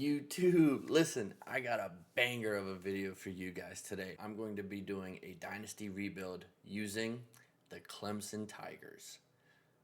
YouTube, listen, I got a banger of a video for you guys today. I'm going to be doing a dynasty rebuild using the Clemson Tigers.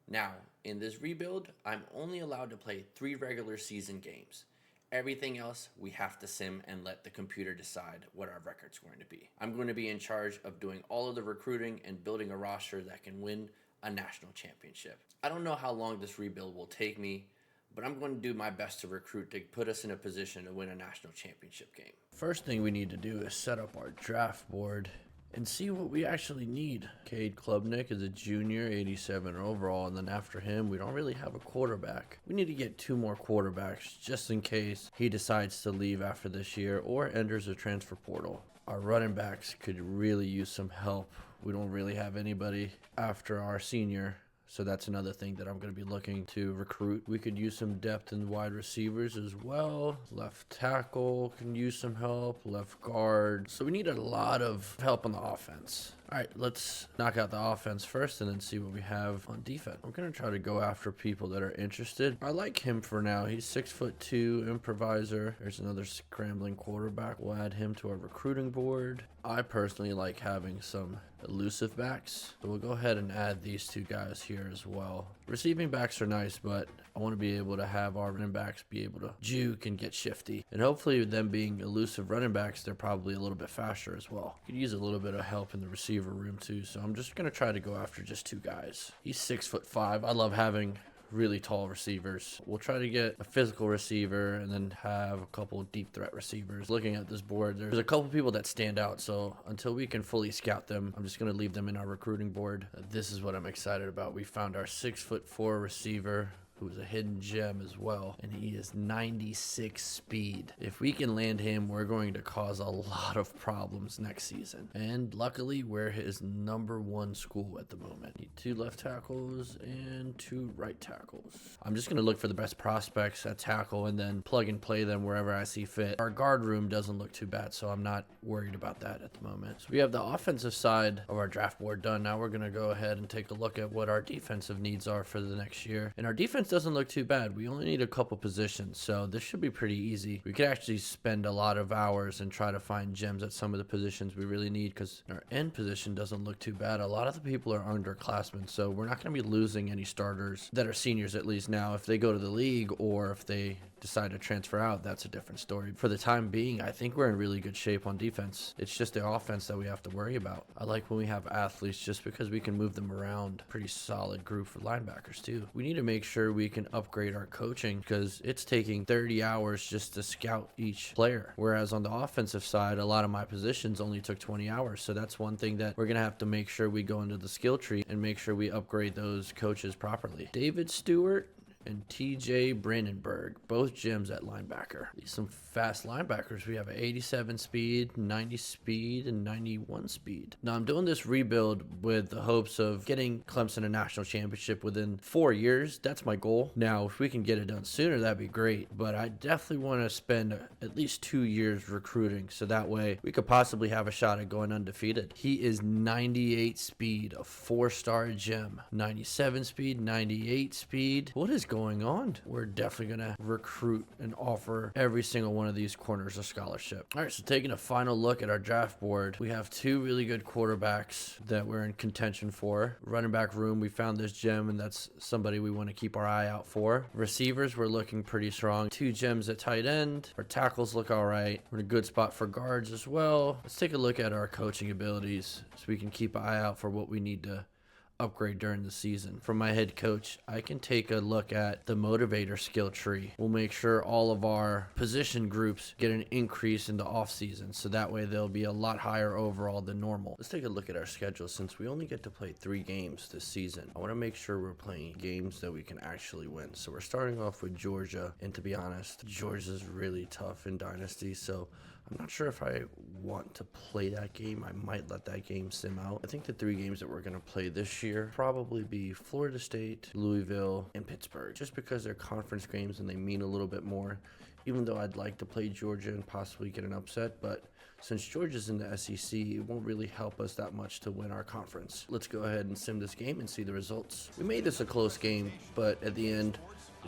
Now, in this rebuild, I'm only allowed to play 3 regular season games. Everything else, we have to sim and let the computer decide what our record's going to be. I'm going to be in charge of doing all of the recruiting and building a roster that can win a national championship. I don't know how long this rebuild will take me, but I'm going to do my best to recruit to put us in a position to win a national championship game. First thing we need to do is set up our draft board and see what we actually need. Cade Klubnik is a junior, 87 overall, and then after him, we don't really have a quarterback. We need to get 2 more quarterbacks just in case he decides to leave after this year or enters a transfer portal. Our running backs could really use some help. We don't really have anybody after our senior. So that's another thing that I'm going to be looking to recruit. We could use some depth in wide receivers as well. Left tackle can use some help. Left guard. So we need a lot of help on the offense. All right, let's knock out the offense first and then see what we have on defense. I'm going to try to go after people that are interested. I like him for now. He's 6'2", improviser. There's another scrambling quarterback. We'll add him to our recruiting board. I personally like having some elusive backs. So we'll go ahead and add these 2 guys here as well. Receiving backs are nice, but I want to be able to have our running backs be able to juke and get shifty. And hopefully them being elusive running backs, they're probably a little bit faster as well. Could use a little bit of help in the receiver room too, so I'm just going to try to go after just 2 guys. He's 6'5". I love having really tall receivers. We'll try to get a physical receiver and then have a couple deep threat receivers. Looking at this board, there's a couple people that stand out, so until we can fully scout them, I'm just going to leave them in our recruiting board. This is what I'm excited about. We found our 6'4" receiver, who's a hidden gem as well, and he is 96 speed. If we can land him, we're going to cause a lot of problems next season. And luckily, we're his #1 school at the moment. Need 2 left tackles and 2 right tackles. I'm just going to look for the best prospects at tackle and then plug and play them wherever I see fit. Our guard room doesn't look too bad, so I'm not worried about that at the moment. So we have the offensive side of our draft board done. Now we're going to go ahead and take a look at what our defensive needs are for the next year. And our defense doesn't look too bad. We only need a couple positions, so this should be pretty easy. We could actually spend a lot of hours and try to find gems at some of the positions we really need, because our end position doesn't look too bad. A lot of the people are underclassmen, so we're not going to be losing any starters that are seniors, at least now. If they go to the league or if they decide to transfer out, that's a different story. For the time being, I think we're in really good shape on defense. It's just the offense that we have to worry about. I like when we have athletes just because we can move them around. Pretty solid group for linebackers too. We need to make sure we can upgrade our coaching, because it's taking 30 hours just to scout each player. Whereas on the offensive side, a lot of my positions only took 20 hours. So that's one thing that we're going to have to make sure we go into the skill tree and make sure we upgrade those coaches properly. David Stewart and TJ Brandenburg, both gems at linebacker. Some fast linebackers. We have an 87 speed, 90 speed, and 91 speed. Now I'm doing this rebuild with the hopes of getting Clemson a national championship within 4 years. That's my goal. Now, if we can get it done sooner, that'd be great. But I definitely want to spend at least 2 years recruiting, so that way we could possibly have a shot at going undefeated. He is 98 speed, a 4-star gem. 97 speed, 98 speed. What is going on? We're definitely going to recruit and offer every single one of these corners a scholarship. All right, so taking a final look at our draft board, we have 2 really good quarterbacks that we're in contention for. Running back room, we found this gem, and that's somebody we want to keep our eye out for. Receivers, we're looking pretty strong. 2 gems at tight end. Our tackles look all right. We're in a good spot for guards as well. Let's take a look at our coaching abilities so we can keep an eye out for what we need to upgrade during the season. From my head coach, I can take a look at the motivator skill tree. We'll make sure all of our position groups get an increase in the off season, so that way they'll be a lot higher overall than normal. Let's take a look at our schedule. Since we only get to play 3 games this season, I want to make sure we're playing games that we can actually win. So we're starting off with Georgia, and to be honest, Georgia's really tough in Dynasty, so I'm not sure if I want to play that game. I might let that game sim out. I think the 3 games that we're going to play this year probably be Florida State, Louisville, and Pittsburgh, just because they're conference games and they mean a little bit more, even though I'd like to play Georgia and possibly get an upset. But since Georgia's in the SEC, it won't really help us that much to win our conference. Let's go ahead and sim this game and see the results. We made this a close game, but at the end,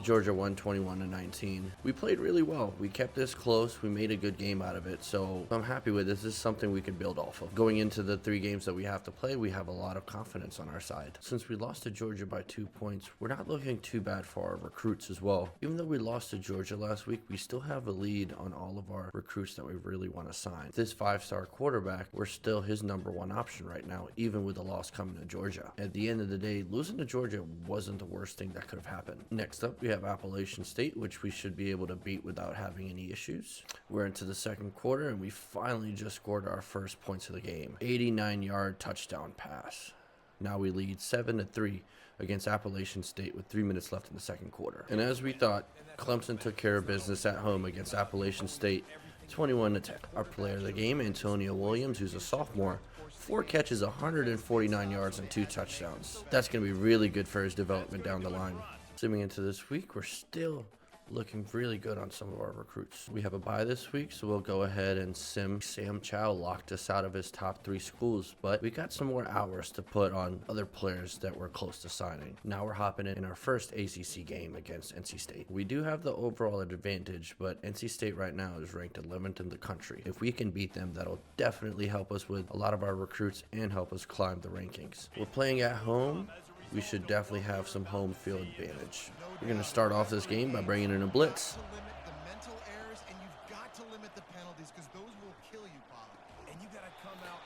Georgia won 21-19. We played really well. We kept this close. We made a good game out of it. So I'm happy with this. This is something we can build off of. Going into the 3 games that we have to play, we have a lot of confidence on our side. Since we lost to Georgia by 2 points, we're not looking too bad for our recruits as well. Even though we lost to Georgia last week, we still have a lead on all of our recruits that we really want to sign. This 5-star quarterback, we're still his #1 option right now, even with the loss coming to Georgia. At the end of the day, losing to Georgia wasn't the worst thing that could have happened. Next up, we have Appalachian State, which we should be able to beat without having any issues. We're into the second quarter, and we finally just scored our first points of the game. 89-yard touchdown pass. Now we lead 7-3 against Appalachian State with 3 minutes left in the second quarter. And as we thought, Clemson took care of business at home against Appalachian State, 21-10. Our player of the game, Antonio Williams, who's a sophomore, 4 catches, 149 yards, and 2 touchdowns. That's going to be really good for his development down the line. Zooming into this week, we're still looking really good on some of our recruits. We have a bye this week, so we'll go ahead and sim. Sam Chow locked us out of his top 3 schools, but we got some more hours to put on other players that we're close to signing. Now we're hopping in our first ACC game against NC State. We do have the overall advantage, but NC State right now is ranked 11th in the country. If we can beat them, that'll definitely help us with a lot of our recruits and help us climb the rankings. We're playing at home. We should definitely have some home field advantage. We're going to start off this game by bringing in a blitz.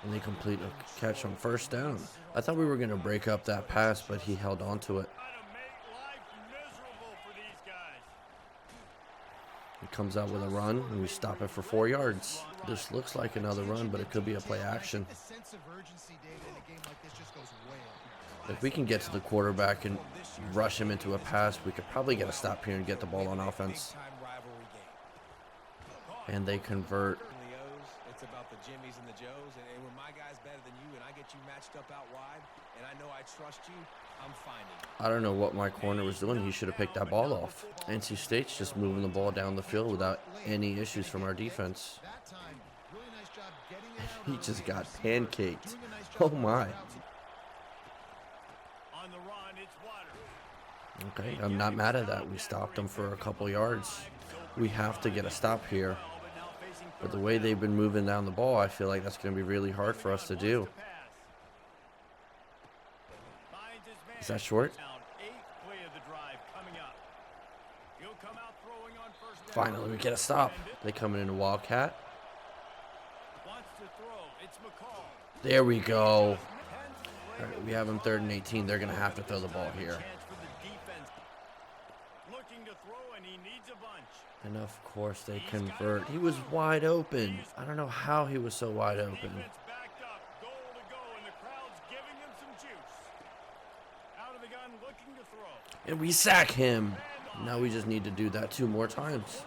And they complete a catch on first down. I thought we were going to break up that pass, but he held on to it. He comes out with a run, and we stop it for 4 yards. This looks like another run, but it could be a play action. If we can get to the quarterback and rush him into a pass, we could probably get a stop here and get the ball on offense. And they convert. It's about the Jimmies and the Joes, and when my guy's better than you and I get you matched up out wide and I know I trust you, I'm finding. I don't know what my corner was doing. He should have picked that ball off. NC State's just moving the ball down the field without any issues from our defense. He just got pancaked. Oh my. Okay, I'm not mad at that. We stopped them for a couple yards. We have to get a stop here. But the way they've been moving down the ball, I feel like that's going to be really hard for us to do. Is that short? Finally, we get a stop. They come in a Wildcat. There we go. All right, we have them 3rd and 18. They're going to have to throw the ball here. And of course they convert. He was wide open. I don't know how he was so wide open. And we sack him. Now we just need to do that 2 more times.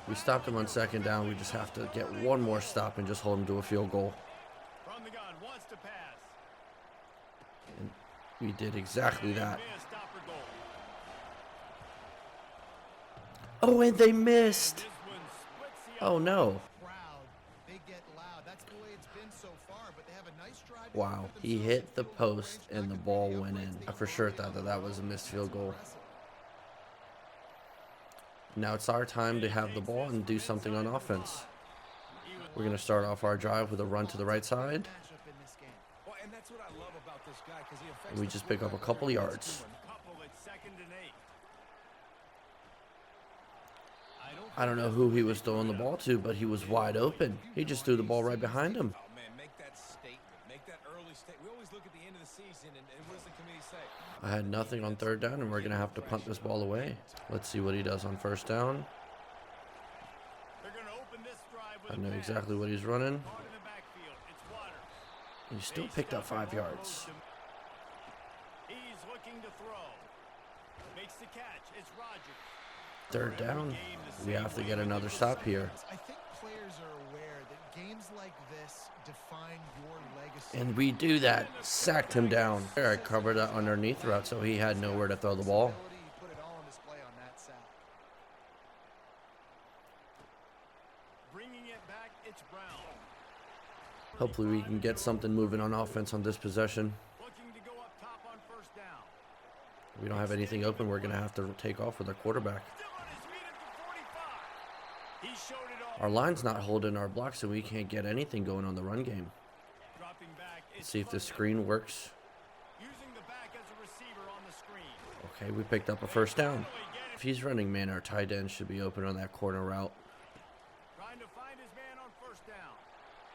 We stopped him on 2nd down. We just have to get 1 more stop and just hold him to a field goal. And we did exactly that. Oh, and they missed. Oh, no. Wow, he hit the post and the ball went in. I for sure thought that was a missed field goal. Now it's our time to have the ball and do something on offense. We're going to start off our drive with a run to the right side. And we just pick up a couple yards. I don't know who he was throwing the ball to, but he was wide open. He just threw the ball right behind him. I had nothing on 3rd down, and we're going to have to punt this ball away. Let's see what he does on 1st down. I know exactly what he's running. He still picked up 5 yards. Third down. We have to get another stop here. I think players are aware that games like this define your legacy. And we do that. Sacked him down. I covered that underneath route, so he had nowhere to throw the ball. Hopefully we can get something moving on offense on this possession. We don't have anything open. We're going to have to take off with our quarterback. Our line's not holding our block, so we can't get anything going on the run game. Let's see if this screen works. Okay, we picked up a first down. If he's running man, our tight end should be open on that corner route. Trying to find his man on first down.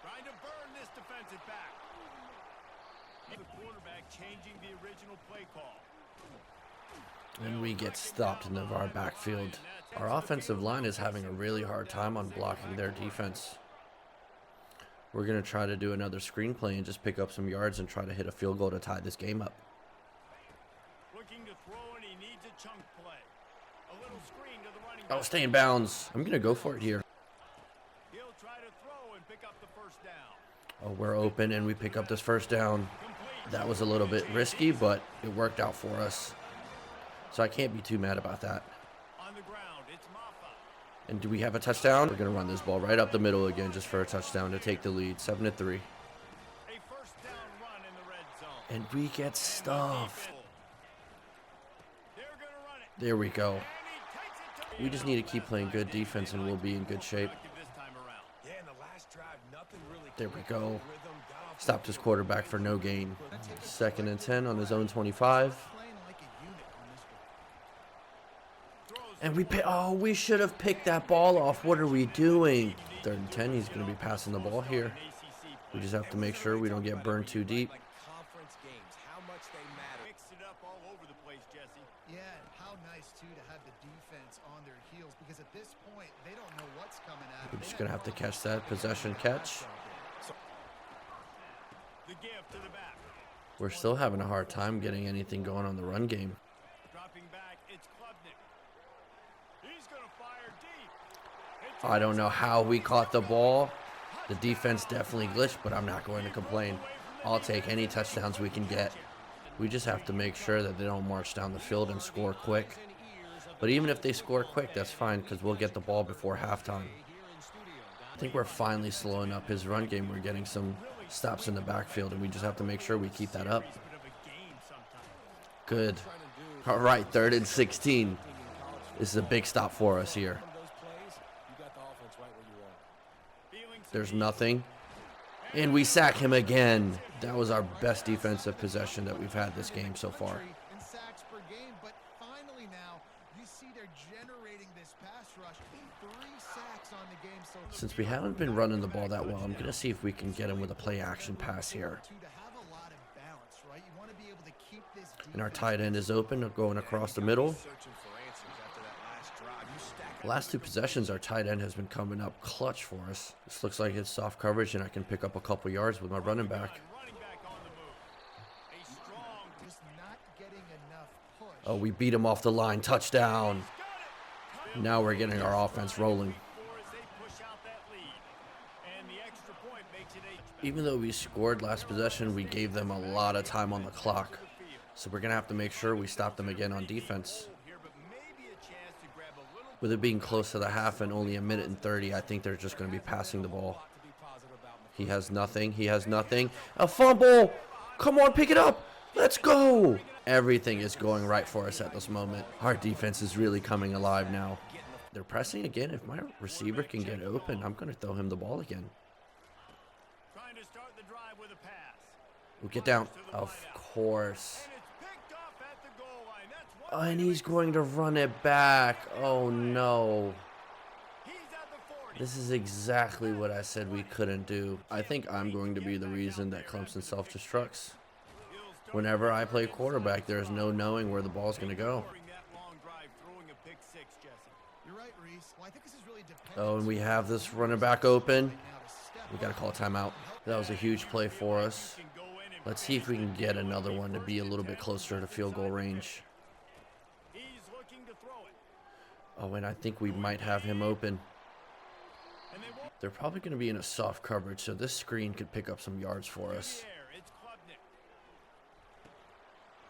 Trying to burn this defensive back. The quarterback changing the original play call. And we get stopped in our backfield. Our offensive line is having a really hard time on blocking their defense. We're going to try to do another screen play and just pick up some yards and try to hit a field goal to tie this game up. Looking to throw, and he needs a chunk play. A little screen to the running Oh, back. stay in bounds. I'm going to go for it here. He'll try to throw and pick up the first down. Oh, we're open and we pick up this first down. That was a little bit risky, but it worked out for us. So I can't be too mad about that. On the ground, it's Maffa. And do we have a touchdown? We're going to run this ball right up the middle again just for a touchdown to take the lead. 7-3. A first down run in the red zone. And we get stuffed. They're gonna run it. There we go. And he takes it to We just need to keep playing good defense and we'll be in good shape. this time around. Yeah, in the last drive, nothing really There we clicked go. on the rhythm, got off Stopped his quarterback for no gain. 2nd and 10 on his own 25. And we should have picked that ball off. What are we doing? 3rd and 10, he's going to be passing the ball here. We just have to make sure we don't get burned too deep. like conference games, how much they matter. Mix it up all over the place, Jesse. Yeah, and how nice, too, to have the defense on their heels, because at this point, they don't know what's coming at them. We're just going to have to catch that possession catch. The give to the back. We're still having a hard time getting anything going on the run game. Dropping back, it's Klubnik. He's gonna fire deep. It's I don't know how we caught the ball. The defense definitely glitched, but I'm not going to complain. I'll take any touchdowns we can get. We just have to make sure that they don't march down the field and score quick. But even if they score quick, that's fine because we'll get the ball before halftime. I think we're finally slowing up his run game. We're getting some stops in the backfield, and we just have to make sure we keep that up. Good. All right, 3rd and 16. This is a big stop for us here. There's nothing. And we sack him again. That was our best defensive possession that we've had this game so far. In sacks per game, but finally now, you see they're generating this pass rush. 3 sacks on the game so far. Since we haven't been running the ball that well, I'm going to see if we can get him with a play action pass here. To have a lot of balance, right? You want to be able to keep this And our tight end is open, going across the middle. Searching for answers after that last drive. You stack The last 2 possessions, our tight end has been coming up clutch for us. This looks like it's soft coverage, and I can pick up a couple yards with my running back. running back on the move. A strong just not getting enough push. Oh, we beat him off the line. Touchdown. Now we're getting our offense rolling. as they push out that lead. And the extra point makes it a Even though we scored last possession, we gave them a lot of time on the clock. So we're going to have to make sure we stop them again on defense. here, but maybe a chance to grab a little With it being close to the half and only 1 minute and 30, I think they're just going to be passing the ball. He has nothing. He has nothing. A fumble. Come on, pick it up. Let's go. Everything is going right for us at this moment. Our defense is really coming alive now. They're pressing again. If my receiver can get open, I'm going to throw him the ball again. trying to start the drive with a pass. We'll get down. Of course. And it's picked off at the goal line. That's one. And he's going to run it back. Oh, no. He's at the 40. This is exactly what I said we couldn't do. I think I'm going to be the reason that Clemson self-destructs. Whenever I play quarterback, there's no knowing where the ball's going to go. During that long drive, throwing a pick six, Jesse. You're right, Reese. Well, I think this is really dependent Oh, and we have this running back open. now to step We got to call a timeout. That was a huge play for us. Can go in and Let's see if we can get another one to be a little bit closer to field goal range. he's looking to throw it. Oh, and I think we might have him open. And they won't They're probably going to be in a soft coverage, so this screen could pick up some yards for us. there. It's Klubnik.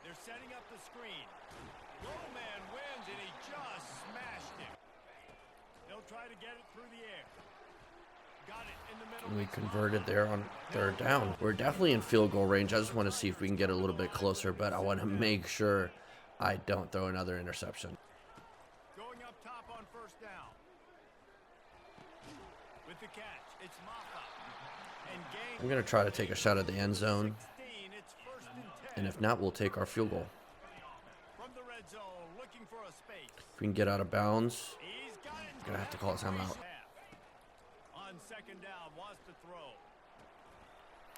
They're setting up the screen. Goal man wins, and he just smashed him. They'll try to get it through the air. Got And we converted there on third down. We're definitely in field goal range. I just want to see if we can get a little bit closer, but I want to make sure I don't throw another interception. Going up top on first down. With the catch, it's Maffa. And gain. I'm going to try to take a shot at the end zone. 16, it's first and 10. And if not, we'll take our field goal. From the red zone, looking for a space. If we can get out of bounds, He's got it. I'm going to have to call a timeout. On second down, wants to throw.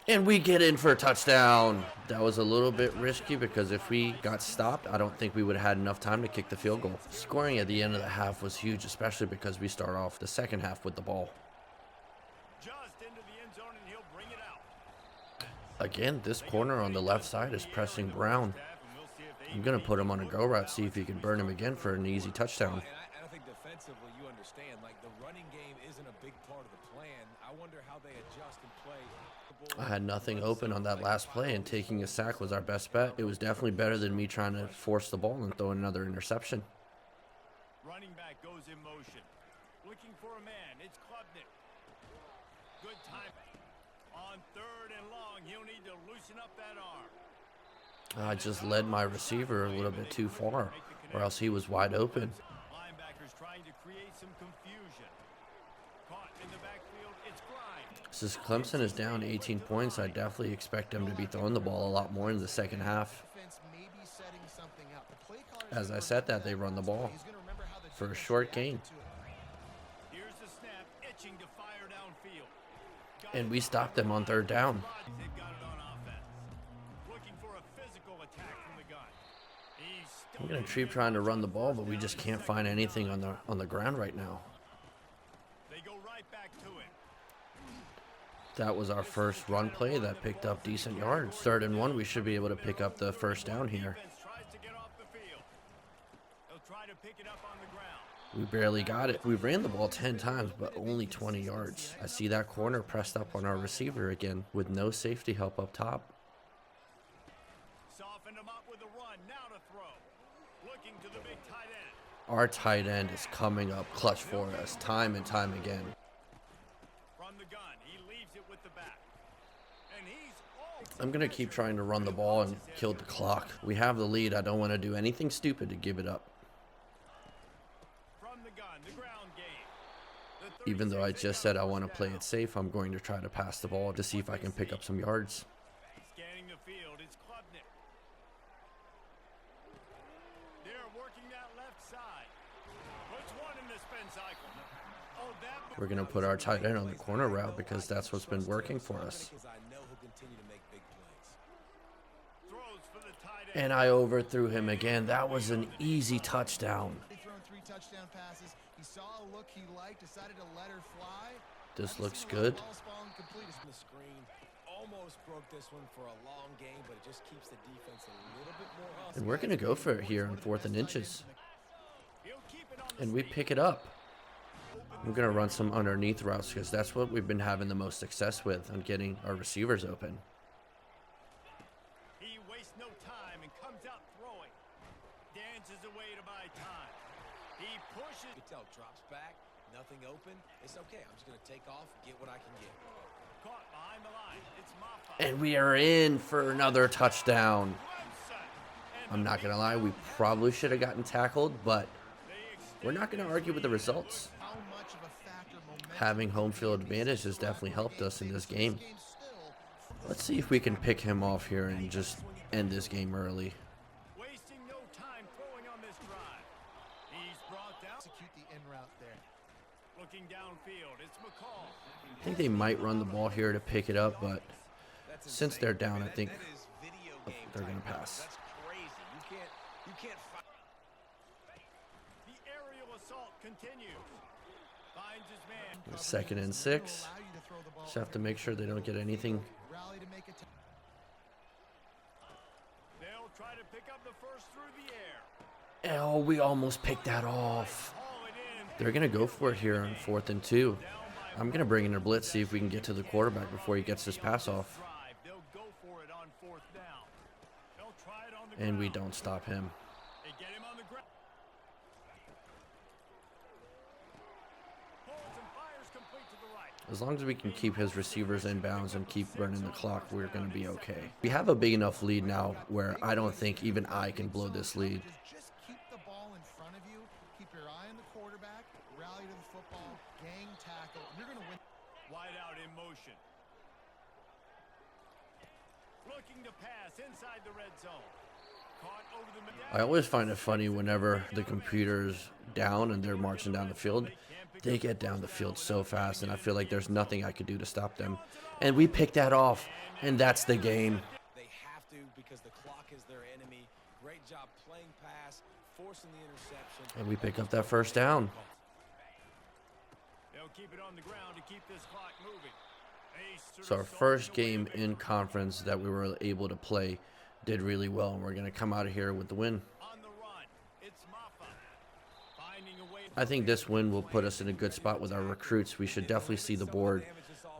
And we get in for a touchdown. That was a little bit risky because if we got stopped, I don't think we would have had enough time to kick the field goal. Scoring at the end of the half was huge, especially because we start off the second half with the ball. Just into the end zone, and he'll bring it out. Again, this corner on the left side is pressing Brown. I'm going to put him on a go route, see if he can burn him again for an easy touchdown. And I think defensively, you understand, like the running game isn't a big part of the plan. I wonder how they adjust and play. I had nothing open on that last play, and taking a sack was our best bet. It was definitely better than me trying to force the ball and throw another interception. Running back goes in motion. Looking for a man. It's Klubnik. Good time. On third and long, he'll need to loosen up that arm. I just led my receiver a little bit too far, or else he was wide open. Linebackers trying to create some confusion. Caught in the backfield, it's Grimes. Since Clemson is down 18 points, I definitely expect them to be throwing the ball a lot more in the second half. As I said that, they run the ball for a short gain. Here's the snap, itching to fire downfield. And we stopped them on third down. They've got it on offense. Looking for a physical attack from the gun. I'm going to keep trying to run the ball, but we just can't find anything on the ground right now. They go right back to it. That was our first run play that picked up decent yards. 3rd and 1, we should be able to pick up the first down here. Defense tries to get off the field. They'll try to pick it up on the ground. We barely got it. We ran the ball 10 times, but only 20 yards. I see that corner pressed up on our receiver again with no safety help up top. Soften them up with a run. Now to throw. Looking to the big tight end. Our tight end is coming up clutch for us time and time again. From the gun, he leaves it with the back. And he's all I'm going to keep trying to run the ball and kill the clock. We have the lead. I don't want to do anything stupid to give it up. from the gun, the ground game. Even though I just said I want to play it safe, I'm going to try to pass the ball to see if I can pick up some yards. Scanning the field, it's Klubnik. They're working that left side. Puts one in the spin cycle. Oh, that We're going to put our tight end on the corner route because that's what's been working for us. Because I know he'll continue to make big plays. throws for the tight end. And I overthrew him again. That was an easy touchdown. Thrown 3 touchdown passes. He saw a look he liked, decided to let her fly. This looks good. Ball's falling complete. The screen almost broke this one for a long game, but it just keeps the defense a little bit more hustle. And we're going to go for it here on 4th and inches. He'll keep it on the And we pick it up. We're going to run some underneath routes because that's what we've been having the most success with on getting our receivers open. He wastes no time and comes out throwing. Dances away to buy time. He pushes. You can tell, drops back, nothing open. It's okay. I'm just going to take off, get what I can get. Caught behind the line. It's Maffa. And we are in for another touchdown. Clemson. And I'm not going to lie, we probably should have gotten tackled, but we're not going to argue with the results. How much of a factor momentum Having home field advantage has definitely helped us in this game. still. Let's see if we can pick him off here and just end this game early. wasting no time throwing on this drive. He's brought down. Execute the in route there. Looking downfield. It's McCall. I think they might run the ball here to pick it up, but since they're down, I think That is video game they're going to type pass. That's crazy. You can't fight. The aerial assault continues. Finds his man. 2nd and 6. Allow you to throw the ball Just have to make sure they don't get anything. rally to make a They'll try to pick up the first through the air. Oh, we almost picked that off. Haul it in. They're going to go for it here on 4th and 2. I'm going to bring in a blitz, see if we can get to the quarterback before he gets his pass off. Drive. They'll go for it on 4th down. They'll try it on the And we ground. don't stop him. They get him on the ground. Pulls and fires complete to the right. As long as we can keep his receivers in bounds and keep running the clock, we're going to be okay. We have a big enough lead now where I don't think even I can blow this lead. Just keep the ball in front of you. Keep your eye on the quarterback. Rally to the football. Gang tackle. You're going to win. Wide out in motion. Looking to pass inside the red zone. Caught over the middle. I always find it funny whenever the computer's down and they're marching down the field. They get down the field so fast, and I feel like there's nothing I could do to stop them. And we pick that off, and that's the game. They have to because the clock is their enemy. Great job playing pass, forcing the interception. And we pick up that first down. They'll keep it on the ground to keep this clock moving. So our first game in conference that we were able to play did really well, and we're going to come out of here with the win. On the run, it's Maffa. Finding a way. I think this win will put us in a good spot with our recruits. We should definitely see the board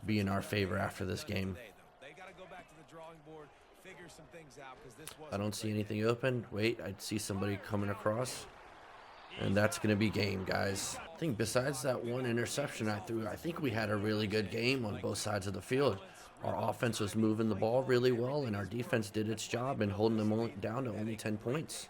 be in our favor after this game. They got to go back to the drawing board, figure some things out because this was I don't see anything open. Wait, I see somebody coming across. And that's going to be game, guys. I think besides that one interception I threw, I think we had a really good game on both sides of the field. Our offense was moving the ball really well, and our defense did its job in holding them down to only 10 points.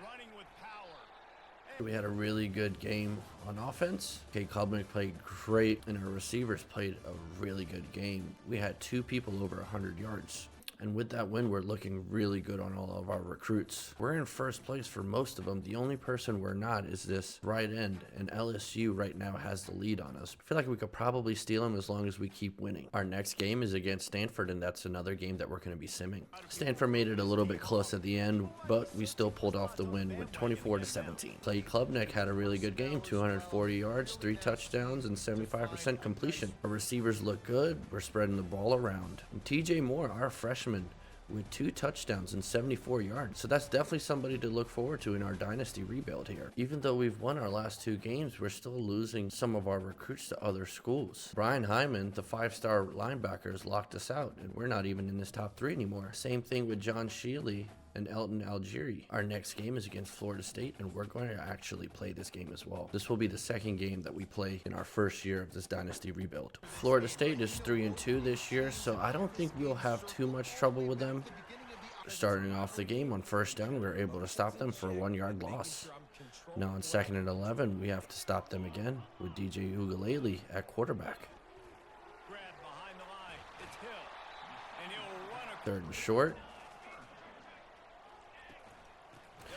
Running with power. We had a really good game on offense. Okay, Klubnik played great, and our receivers played a really good game. We had 2 people over 100 yards. And with that win, we're looking really good on all of our recruits. We're in first place for most of them. The only person we're not is this right end, and LSU right now has the lead on us. I feel like we could probably steal them as long as we keep winning. Our next game is against Stanford, and that's another game that we're going to be simming. Stanford made it a little bit close at the end, but we still pulled off the win with 24-17. Clay Klubnik had a really good game, 240 yards, 3 touchdowns, and 75% completion. Our receivers look good. We're spreading the ball around. And TJ Moore, our freshman, with 2 touchdowns and 74 yards. So that's definitely somebody to look forward to in our dynasty rebuild here. Even though we've won our last 2 games, we're still losing some of our recruits to other schools. Brian Hyman, the 5-star linebacker, has locked us out, and we're not even in this top 3 anymore. Same thing with John Shealy and Elton Algieri. Our next game is against Florida State, and we're going to actually play this game as well. This will be the second game that we play in our first year of this dynasty rebuild. Florida State is 3-2 this year, so I don't think we'll have too much trouble with them. Starting off the game on first down, we were able to stop them for a 1-yard loss. Now on 2nd and 11, we have to stop them again with DJ Ugalele at quarterback. Grab behind the line. It's Hill. And he'll run 3rd and short.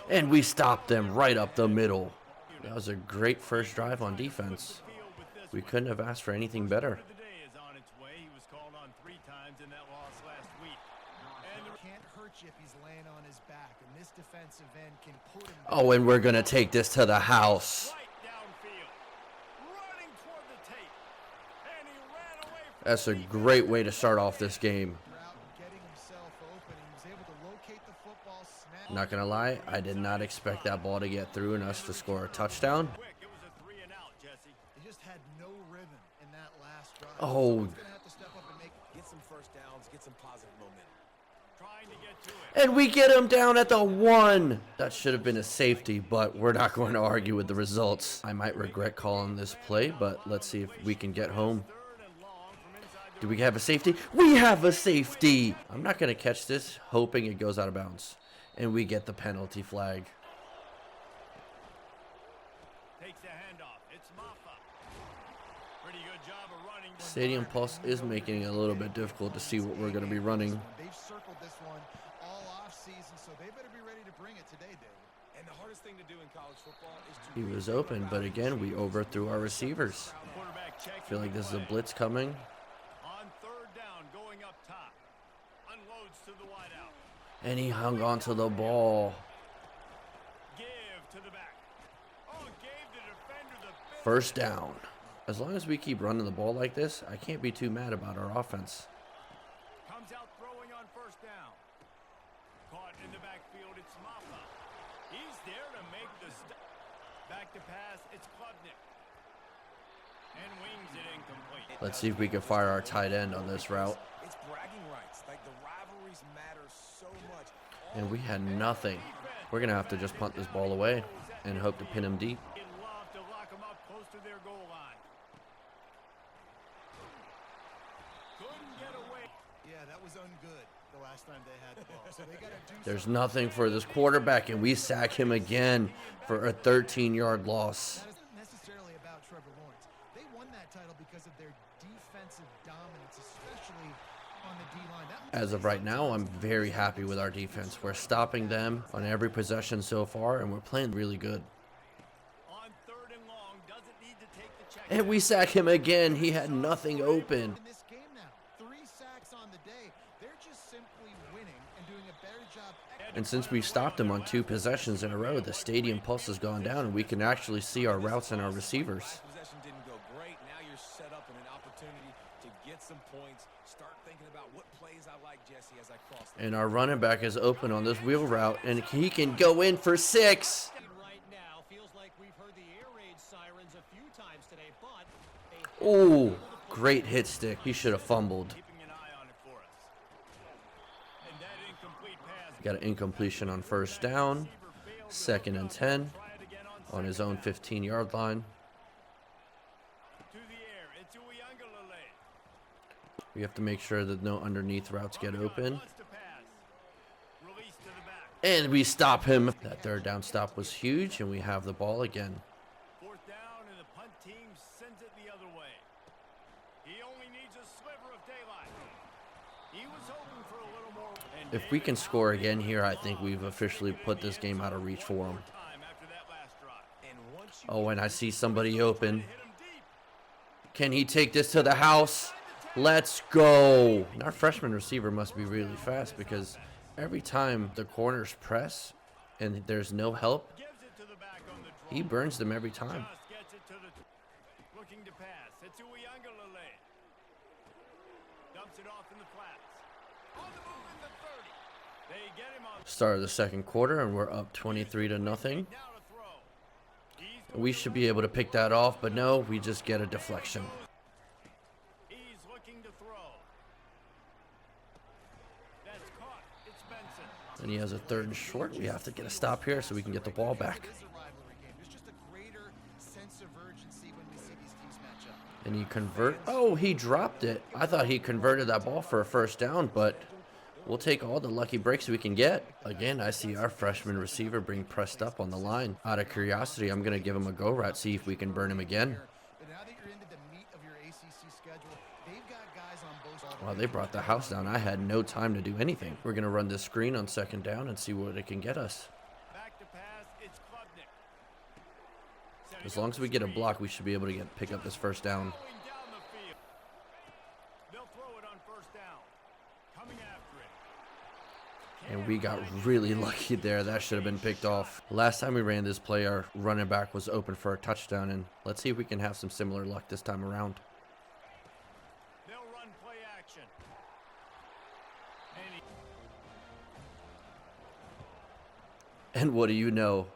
And we stopped them right up the middle. That was a great first drive on defense. We couldn't have asked for anything better. The day is on its way. He was called on 3 times in that loss last week. And the Can't hurt you if he's laying on his back, and this defensive end can put him. Oh, and we're going to take this to the house. right downfield. Running toward the tape. And he ran away from That's a great way to start off this game. Route and getting himself open. He was able to locate the football, snap. Not going to lie, I did not expect that ball to get through and us to score a touchdown. quick. It was a 3 and out, Jesse. He just had no rhythm in that last drive. Oh. Someone's gonna have to step up and get some first downs, get some positive momentum. Trying to get to it. And we get him down at the 1. That should have been a safety, but we're not going to argue with the results. I might regret calling this play, but let's see if we can get home. 3rd and long from inside the Do we have a safety? We have a safety! I'm not going to catch this, hoping it goes out of bounds. And we get the penalty flag. takes the handoff. It's Maffa. Pretty good job of running. Stadium Pulse is making it a little bit difficult to see what we're going to be running. They've circled this one all off season, so they better be ready to bring it today, David. And the hardest thing to do in college football is to He was open, but again, we overthrew our receivers. Quarterback check. I feel like this is a blitz coming. On 3rd down, going up top. Unloads to the wideout. And he hung on to the ball. Give to the back. Oh, gave the defender the big First down. As long as we keep running the ball like this, I can't be too mad about our offense. comes out throwing on 1st down. Caught in the backfield, it's Maffa. He's there to make the stop. Back to pass, it's Klubnik. And wings it incomplete. Let's see if we can fire our tight end on this route. It's bragging rights. Like the rivalries matter so much. And we had nothing. We're going to have to just punt this ball away and hope to pin him deep. He'd love to lock him up close to their goal line. Yeah, that was ungood the last time they had the ball. So they got to do There's nothing for this quarterback, and we sack him again for a 13-yard loss. That isn't necessarily about Trevor Lawrence. They won that title because of their defensive dominance, especially on the D-line. As of right now, I'm very happy with our defense. We're stopping them on every possession so far, and we're playing really good. On 3rd and long, doesn't need to take the check. And we sack him again. He had nothing open. In this game now, 3 sacks on the day. They're just simply winning and doing a better job. And since we stopped him on 2 possessions in a row, the stadium pulse has gone down, and we can actually see our routes and our receivers. Last possession didn't go great. Now you're set up in an opportunity to get some points. Start thinking about what plays I like, Jesse, as I cross the And our running back is open on this wheel route, and he can go in for 6. Right now, feels like we've heard the air raid sirens a few times today, but Oh, great hit stick. He should have fumbled. Keeping an eye on it for us. And that incomplete pass. Got an incompletion on 1st down, 2nd and 10 Try it again on his own 15-yard line. to the air. It's Uyangalele. We have to make sure that no underneath routes get open. Wants to pass. Release to the back. And we stop him. That 3rd down stop was huge, and we have the ball again. 4th down, and the punt team sends it the other way. He only needs a sliver of daylight. He was hoping for a little more. And If we can score again here, I think we've officially put this game out of reach for him. time after that last drive. And once you Oh, and I see somebody open. Hit him deep. Can he take this to the house? Let's go. And our freshman receiver must be really fast, because every time the corners press and there's no help, Gives it to the back on the draw. he burns them every time. Just gets it to the looking to pass. It's Uyangalele. Dumps it off in the flats. On the move in the 30. They get him on Start of the 2nd quarter, and we're up 23-0. now to throw. He's We should be able to pick that off, but no, we just get a deflection. He's looking to throw. That's caught. It's Benson. And he has a 3rd and short. We have to get a stop here so we can get the ball back. It is a rivalry game. There's just a greater sense of urgency when we see these teams match up. And he convert. Oh, he dropped it. I thought he converted that ball for a 1st down, but we'll take all the lucky breaks we can get. Again, I see our freshman receiver being pressed up on the line. Out of curiosity, I'm going to give him a go route, see if we can burn him again. But now that you're into the meat of your ACC schedule, they've got guys on both sides. Wow, they brought the house down. I had no time to do anything. We're going to run this screen on 2nd down and see what it can get us. Back to pass. It's Klubnik. Setting As long up as we the get a screen. block, we should be able to pick up this 1st down. Going down the field. They'll throw it on 1st down. Coming after it. And we got really lucky there. That should have been picked off. Last time we ran this play, our running back was open for a touchdown, and let's see if we can have some similar luck this time around. They'll run play action. And And what do you know?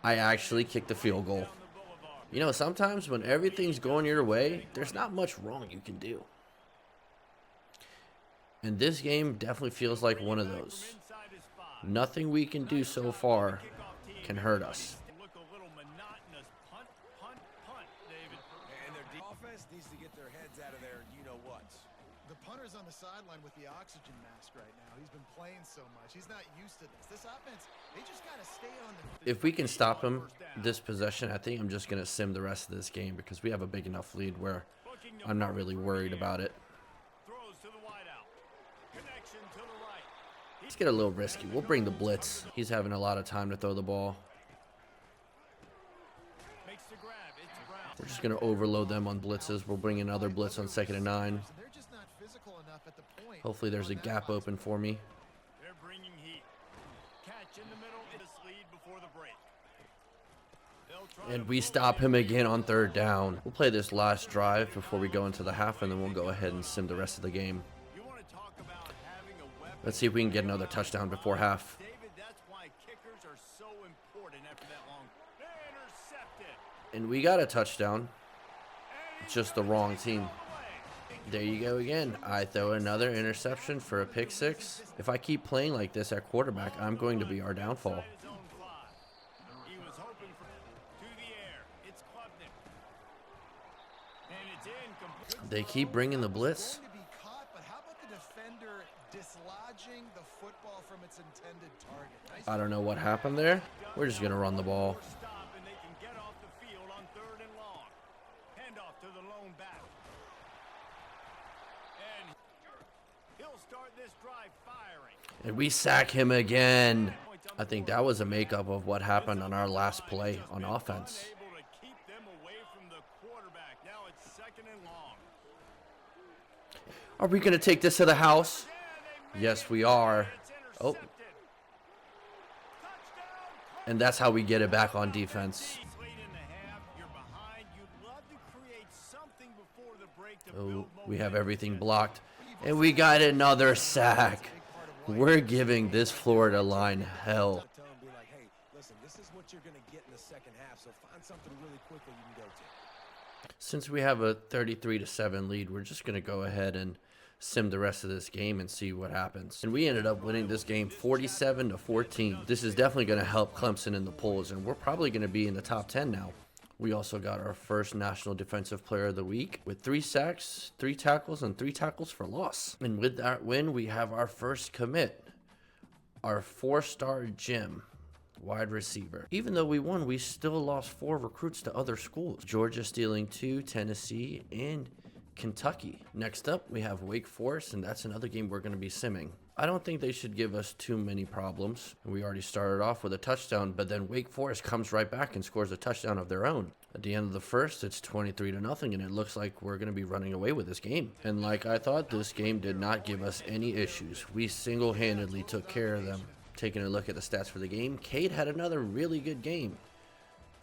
I actually kicked the field goal. down the boulevard. You know, sometimes when everything's going your way, there's not much wrong you can do. And this game definitely feels like one of those. Inside his 5. Nothing we can do so far Kickoff team can hurt us. look a little monotonous. Punt, punt, punt, David. And their offense needs to get their heads out of there. You know what? The punter's on the sideline with the oxygen mask right now. He's been playing so much. He's not used to this. This offense, they just got to stay on the If we can stop him this possession, I think I'm just going to sim the rest of this game, because we have a big enough lead where Looking to I'm not work really through worried the air. about it. Throws to the wideout. Connection to the right. Let's get a little risky. We'll bring the blitz. He's having a lot of time to throw the ball. Makes the grab. It's Brown. We're just going to overload them on blitzes. We'll bring another blitz on 2nd and 9. They're just not physical enough at the point. Hopefully there's a on that gap box. open for me. They're bringing heat. Catch in the middle. This lead before the break. They'll try And to we pull stop it him in. again on 3rd down. We'll play this last drive before we go into the half, and then we'll go ahead and sim the rest of the game. You want to talk about having a weapon. Let's see if we can get another touchdown before half. David, that's why kickers are so important after that long. They intercepted. And we got a touchdown. And he's Just the gonna wrong take it team. all the way. There you go again. I throw another interception for a pick 6. If I keep playing like this at quarterback, I'm going to be our downfall. Inside his own 5. He was hoping for to the air. It's Klubnik. And it's incomplete. They keep bringing the blitz. Going to be caught, but how about the defender dislodging the football from its intended target. Nice. I don't know what happened there. We're just going to run the ball. Stop, and they can get off the field on 3rd and long. Handoff to the lone back. And he'll start this drive firing. And we sack him again. I think that was a makeup of what happened on our last play on offense. Unable to keep them away from the quarterback. Now it's 2nd and long. Are we going to take this to the house? Yes, we are. Oh. And that's how we get it back on defense. Oh, we have everything blocked. And we got another sack. We're giving this Florida line hell. Be like, hey, listen, this is what you're going to get in the second half, so find something really quick that you can go to. Since we have a 33-7 lead, we're just going to go ahead and sim the rest of this game and see what happens. And we ended up winning this game 47-14. This is definitely going to help Clemson in the polls, and we're probably going to be in the top 10 now. We also got our first National Defensive Player of the Week with 3 sacks, 3 tackles, and 3 tackles for loss. And with that win, we have our first commit, our 4-star Jim, wide receiver. Even though we won, we still lost 4 recruits to other schools. Georgia stealing 2, Tennessee, and Kentucky. Next up, we have Wake Forest, and that's another game we're going to be simming. I don't think they should give us too many problems. We already started off with a touchdown, but then Wake Forest comes right back and scores a touchdown of their own. At the end of the first, it's 23-0, and it looks like we're going to be running away with this game. And like I thought, this game did not give us any issues. We single-handedly took care of them. Taking a look at the stats for the game, Cade had another really good game.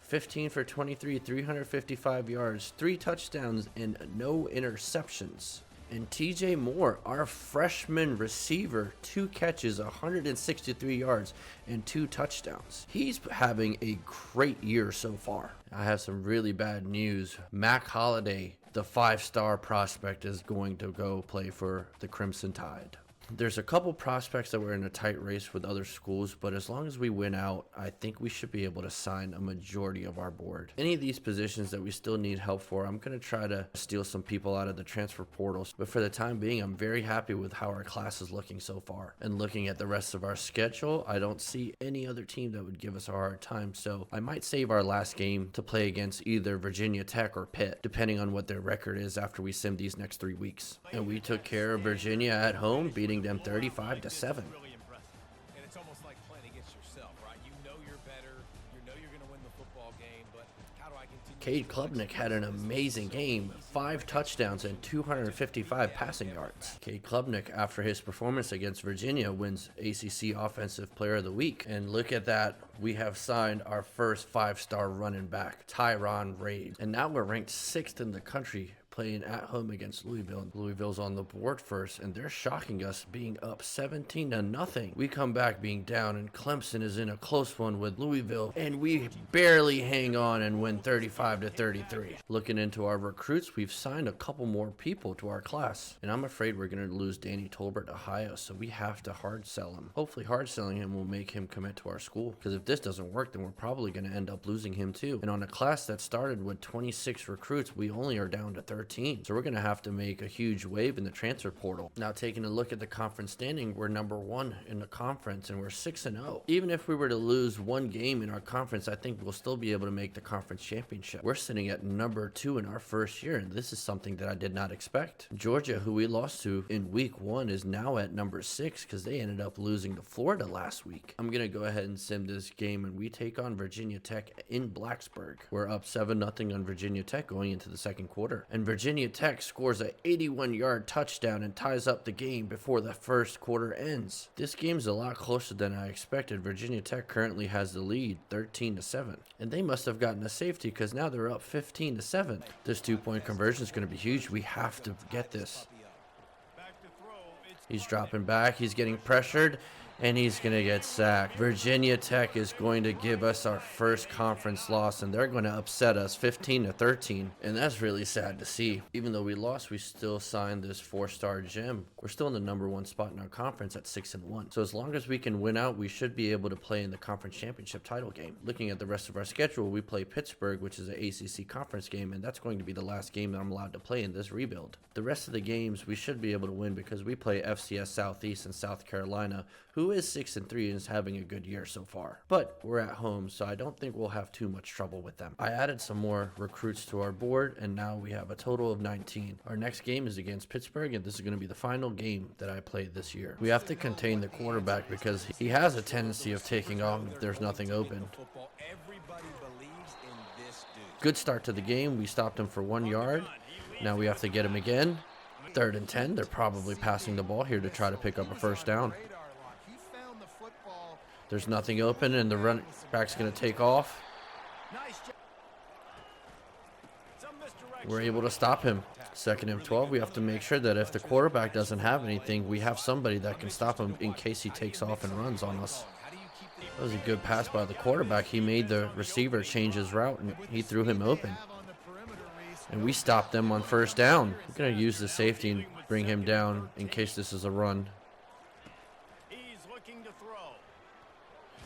15 for 23, 355 yards, 3 touchdowns, and no interceptions. And TJ Moore, our freshman receiver, 2 catches, 163 yards, and 2 touchdowns. He's having a great year so far. I have some really bad news. Mac Holiday, the 5-star prospect, is going to go play for the Crimson Tide. There's a couple prospects that were in a tight race with other schools, but as long as we win out, I think we should be able to sign a majority of our board. Any of these positions that we still need help for, I'm going to try to steal some people out of the transfer portals. But for the time being, I'm very happy with how our class is looking so far. And looking at the rest of our schedule, I don't see any other team that would give us a hard time. So I might save our last game to play against either Virginia Tech or Pitt, depending on what their record is after we sim these next 3 weeks. And we took care of Virginia at home, beating them 35-7. Really impressive. And it's almost like playing against yourself, right? You know you're better. You know you're going to win the football game, but how do I continue? Cade Klubnik had an amazing game, 5 touchdowns and 255 passing yards. Cade Klubnik, after his performance against Virginia, wins ACC Offensive Player of the Week. And look at that, we have signed our first 5-star running back, Tyron Reid. And now we're ranked 6th in the country, playing at home against Louisville. Louisville's on the board first, and they're shocking us, being up 17-0. We come back being down, and Clemson is in a close one with Louisville, and we barely hang on and win 35-33. Looking into our recruits, we've signed a couple more people to our class, and I'm afraid we're going to lose Danny Tolbert to Ohio, so we have to hard sell him. Hopefully hard selling him will make him commit to our school, because if this doesn't work, then we're probably going to end up losing him too. And on a class that started with 26 recruits, we only are down to 13. So we're going to have to make a huge wave in the transfer portal. Now, taking a look at the conference standing, we're number 1 in the conference, and we're 6-0. Even if we were to lose 1 game in our conference, I think we'll still be able to make the conference championship. We're sitting at number 2 in our first year, and this is something that I did not expect. Georgia, who we lost to in week 1, is now at number 6 because they ended up losing to Florida last week. I'm going to go ahead and sim this game, and we take on Virginia Tech in Blacksburg. We're up 7-0 on Virginia Tech going into the second quarter, and Virginia Tech scores a 81-yard touchdown and ties up the game before the first quarter ends. This game's a lot closer than I expected. Virginia Tech currently has the lead 13-7, and they must have gotten a safety because now they're up 15-7. This 2-point conversion is going to be huge. We have to get this. He's dropping back. He's getting pressured, and he's going to get sacked. Virginia Tech is going to give us our first conference loss, and they're going to upset us 15-13, and that's really sad to see. Even though we lost, we still signed this 4-star gem. We're still in the #1 spot in our conference at 6-1. So as long as we can win out, we should be able to play in the conference championship title game. Looking at the rest of our schedule, we play Pittsburgh, which is an ACC conference game, and that's going to be the last game that I'm allowed to play in this rebuild. The rest of the games we should be able to win because we play FCS Southeast and South Carolina, who is 6-3 and is having a good year so far. But we're at home, so I don't think we'll have too much trouble with them. I added some more recruits to our board, and now we have a total of 19. Our next game is against Pittsburgh, and this is going to be the final game that I play this year. We have to contain the quarterback because he has a tendency of taking off if there's nothing open. Good start to the game. We stopped him for 1 yard. Now we have to get him again. 3rd and 10. They're probably passing the ball here to try to pick up a first down. There's nothing open, and the running back's going to take off. We're able to stop him. 2nd and 12. We have to make sure that if the quarterback doesn't have anything, we have somebody that can stop him in case he takes off and runs on us. That was a good pass by the quarterback. He made the receiver change his route, and he threw him open. And we stopped them on 1st down. We're going to use the safety and bring him down in case this is a run.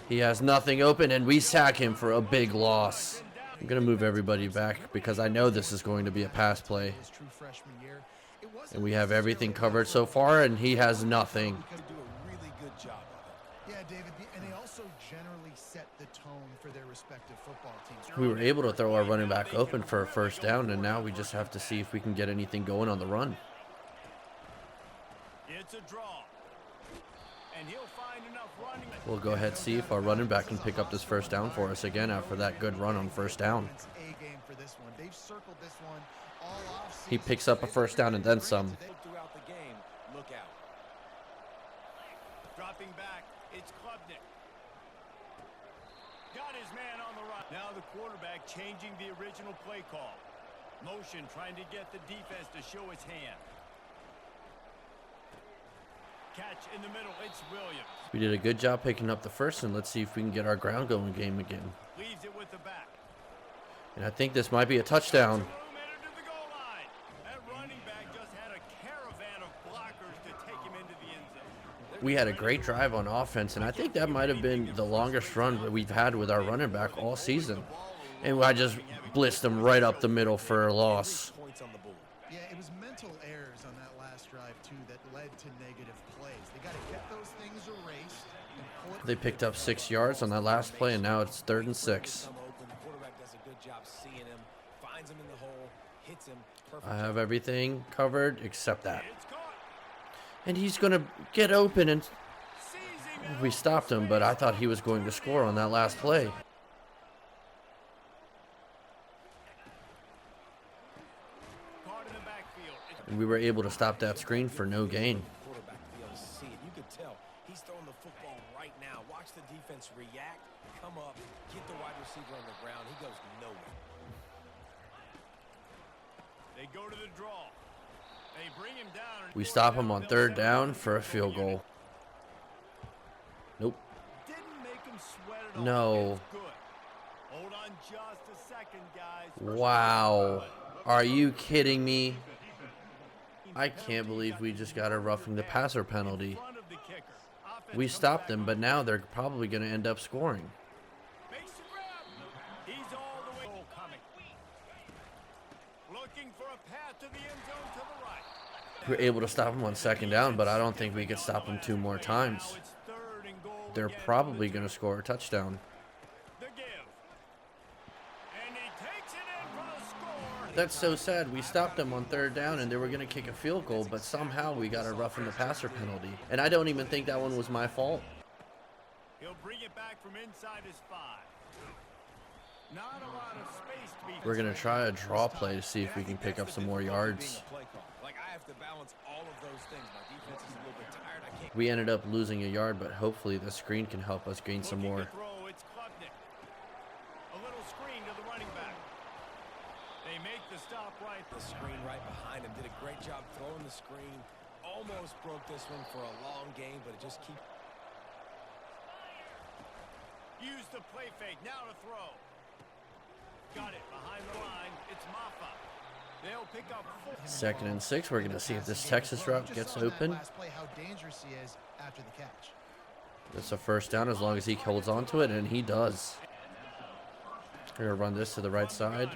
He has nothing open, and we sack him for a big loss. I'm going to move everybody back because I know this is going to be a pass play. And we have everything covered so far, and he has nothing. Yeah, David, and they also generally set the tone for their respective football teams. We were able to throw our running back open for a 1st down, and now we just have to see if we can get anything going on the run. It's a draw. And he'll find enough running. We'll go ahead and see if our running back can pick up this 1st down for us again after that good run on 1st down. He picks up a 1st down and then some. Throughout the game, look out. Dropping back, it's Klubnik. Got his man on the run. Now the quarterback changing the original play call. Motion trying to get the defense to show his hand. Catch in the middle, it's Williams. We did a good job picking up the 1st, and let's see if we can get our ground going game again. Leaves it with the back. And I think this might be a touchdown. We had a great drive on offense, and I think that might have been the longest run that we've had with our running back all season. And I just blitzed him right up the middle for a loss. Yeah, it was mental errors on that last drive, too, that led to negative plays. They got to get those things erased. They picked up 6 yards on that last play, and now it's 3rd and 6. I have everything covered except that. And he's going to get open, and we stopped him, but I thought he was going to score on that last play. And we were able to stop that screen for no gain. You could tell he's throwing the football right now. Watch the defense react, come up, get the wide receiver on the ground. He goes nowhere. They go to the draw. They bring him down. We stop him on 3rd down for a field goal. Nope. Didn't make him sweat it No. Hold on just a second, guys. Wow. Are you kidding me? I can't believe we just got a roughing the passer penalty. We stopped them, but now they're probably going to end up scoring. He's all the way coming. Looking for a path to the end zone to the right. We were able to stop him on 2nd down, but I don't think we could stop him 2 more times. They're probably going to score a touchdown. That's so sad. We stopped them on 3rd down, and they were going to kick a field goal, but somehow we got a roughing the passer penalty. And I don't even think that one was my fault. He'll bring it back from inside his 5. Not a lot of space to be. We're going to try a draw play to see if we can pick up some more yards. We ended up losing a yard, but hopefully the screen can help us gain some more. The screen right behind him. Did a great job throwing the screen. Almost broke this one for a long game, but it just keeps. Used the play fake. Now to throw. Got it behind the line. It's Maffa. They'll pick up 4. 2nd and 6. We're going to see if this Texas route gets open. Last play, how dangerous he is after the catch. It's a first down as long as he holds on to it, and he does. We're going to run this to the right side,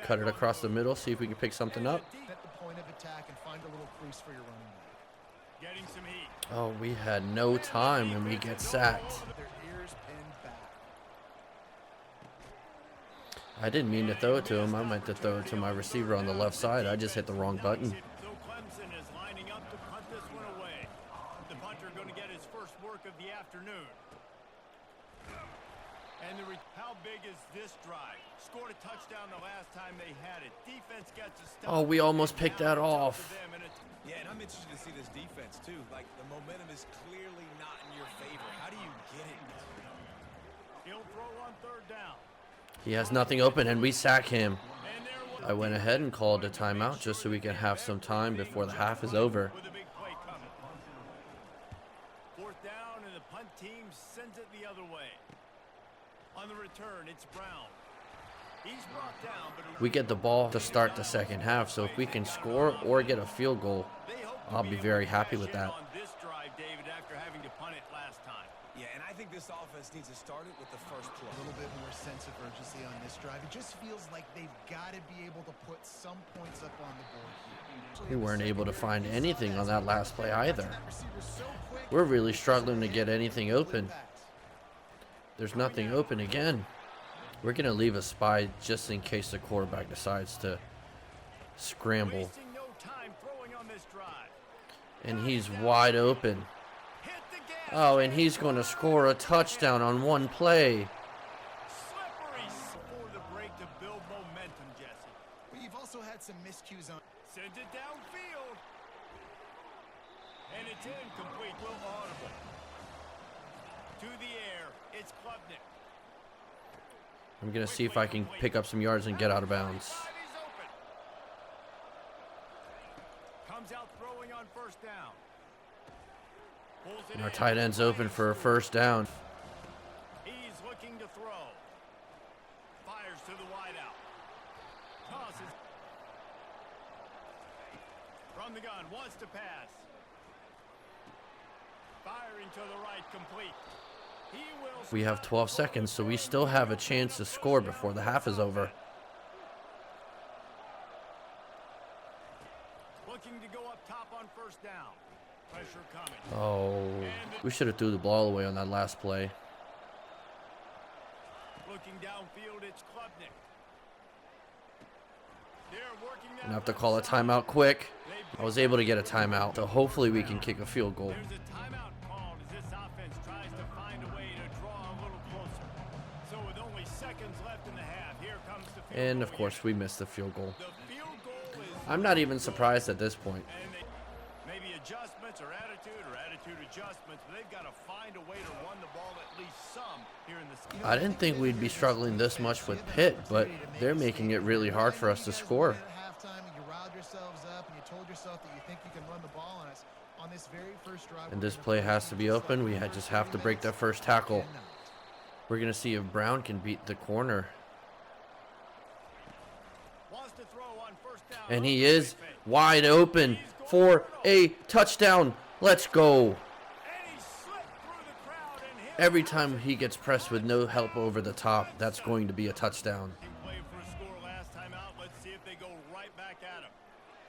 cut it across the middle, see if we can pick something up. At the point of attack and find a little crease for your running back. Getting some heat. Oh, we had no time and we get sacked. Their ears pinned back. I didn't mean to throw it to him. I meant to throw it to my receiver on the left side. I just hit the wrong button. So Clemson is lining up to punt this one away. The punter going to get his first work of the afternoon. And how big is this drive? Scored a touchdown the last time they had it. Defense gets a stop. Oh, we almost picked that off. Yeah, and I'm interested to see this defense, too. Like, the momentum is clearly not in your favor. How do you get it? He'll throw on 3rd down. He has nothing open, and we sack him. I went ahead and called a timeout just so we can have some time before the half is over. With a big play coming. 4th down, and the punt team sends it the other way. On the return, it's Brown. He's brought down, but We get the ball to start the second half, so if we can score or get a field goal, I'll be very happy with that. On this drive, David, after having to punt it last time. Yeah, and I think this offense needs to start it with the first play. A little bit more sense of urgency on this drive. It just feels like they've got to be able to put some points up on the board here. We weren't able to find anything on that last play either. We're really struggling to get anything open. There's nothing open again. We're going to leave a spy just in case the quarterback decides to scramble. Wasting no time throwing on this drive. And he's wide open. Hit the gas. Oh, and he's going to score a touchdown on one play. Slippery before the break to build momentum, Jesse. But you've also had some miscues on. Sends it downfield. And it's incomplete. Will audible. To the air. It's Klubnik. I'm going to see if I can pick up some yards and get out of bounds. He's open. Comes out throwing on 1st down. Pulls it And our in. tight end's open for a first down. He's looking to throw. Fires to the wideout. Tosses. From the gun. Wants to pass. Firing to the right. Complete. He will. We have 12 seconds, so we still have a chance to score before the half is over. Looking to go up top on 1st down. Pressure coming. Oh, we should have threw the ball away on that last play. Looking downfield, it's Klubnik. They're working that. I'm going to have to call a timeout quick. I was able to get a timeout, so hopefully we can kick a field goal. There's a timeout called as this offense tries to find a way to draw a little closer. So with only seconds left in the half, here comes the field And goal of course we missed the field goal. The field goal is. I'm not even surprised at this point. And maybe adjustments or attitude adjustments, but they've got to find a way to run the ball at least some here in the. I didn't think we'd be struggling this much with Pitt, but they're making it really hard for us to score. At halftime, you riled yourselves up and you told yourself that you think you can run the ball on us on this very first drive. And this play has to be open. We just have to break that first tackle. We're going to see if Brown can beat the corner. Wants to throw on 1st down. And he is wide open for a touchdown. Let's go. And he slipped through the crowd and hit. Every time he gets pressed with no help over the top, that's going to be a touchdown. He played for a score last time out. Let's see if they go right back at him.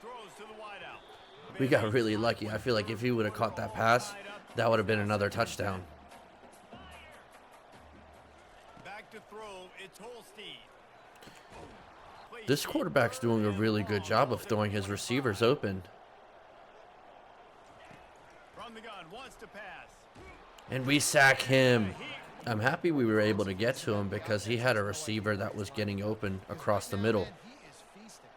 Throws to the wideout. We got really lucky. I feel like if he would have caught that pass, that would have been another touchdown. Back to throw. It's Holstein. This quarterback's doing a really good job of throwing his receivers open. From the gun, wants to pass. And we sack him. I'm happy we were able to get to him because he had a receiver that was getting open across the middle. He is feasting.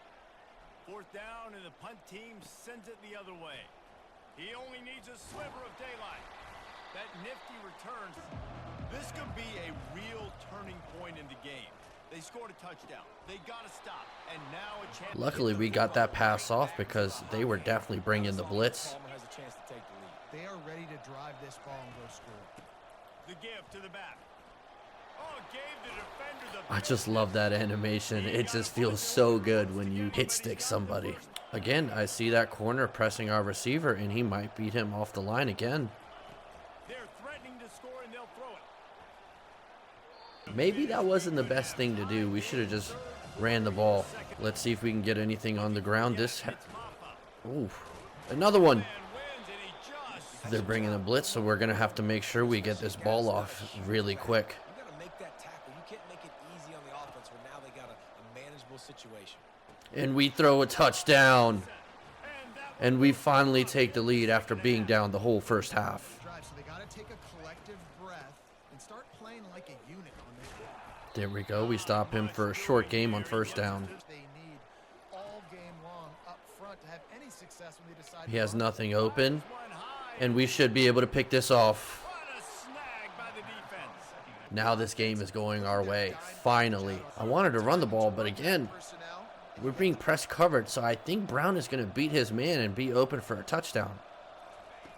4th down, and the punt team sends it the other way. He only needs a sliver of daylight. That nifty returns. This could be a real turning point in the game. They scored a touchdown. They got to stop. And now a chance. Luckily, we got that pass off because they were definitely bringing the blitz. Palmer has a chance to take the lead. They are ready to drive this ball and go score. The give to the back. gave the defender the I just love that animation. It just feels so good when you hit stick somebody. Again, I see that corner pressing our receiver, and he might beat him off the line again. They're threatening to score and they'll throw it. Maybe that wasn't the best thing to do. We should have just ran the ball. Let's see if we can get anything on the ground. Ooh, another one. Man wins and he just They're bringing a blitz, so we're going to have to make sure we get this ball off really quick. You got to make that tackle. You can't make it easy on the offense when now they got a manageable situation. And we throw a touchdown. And we finally take the lead after being down the whole first half. Drive, so they got to take a collective breath and start playing like a unit on this one. There we go. We stop him for a short game on first down. They need all game long up front to have any success when they decide He has to nothing open, one high. and we should be able to pick this off. What a snag by the defense. Now this game is going our way. Finally. I wanted to run the ball, but again, personnel. we're being press covered, so I think Brown is going to beat his man and be open for a touchdown.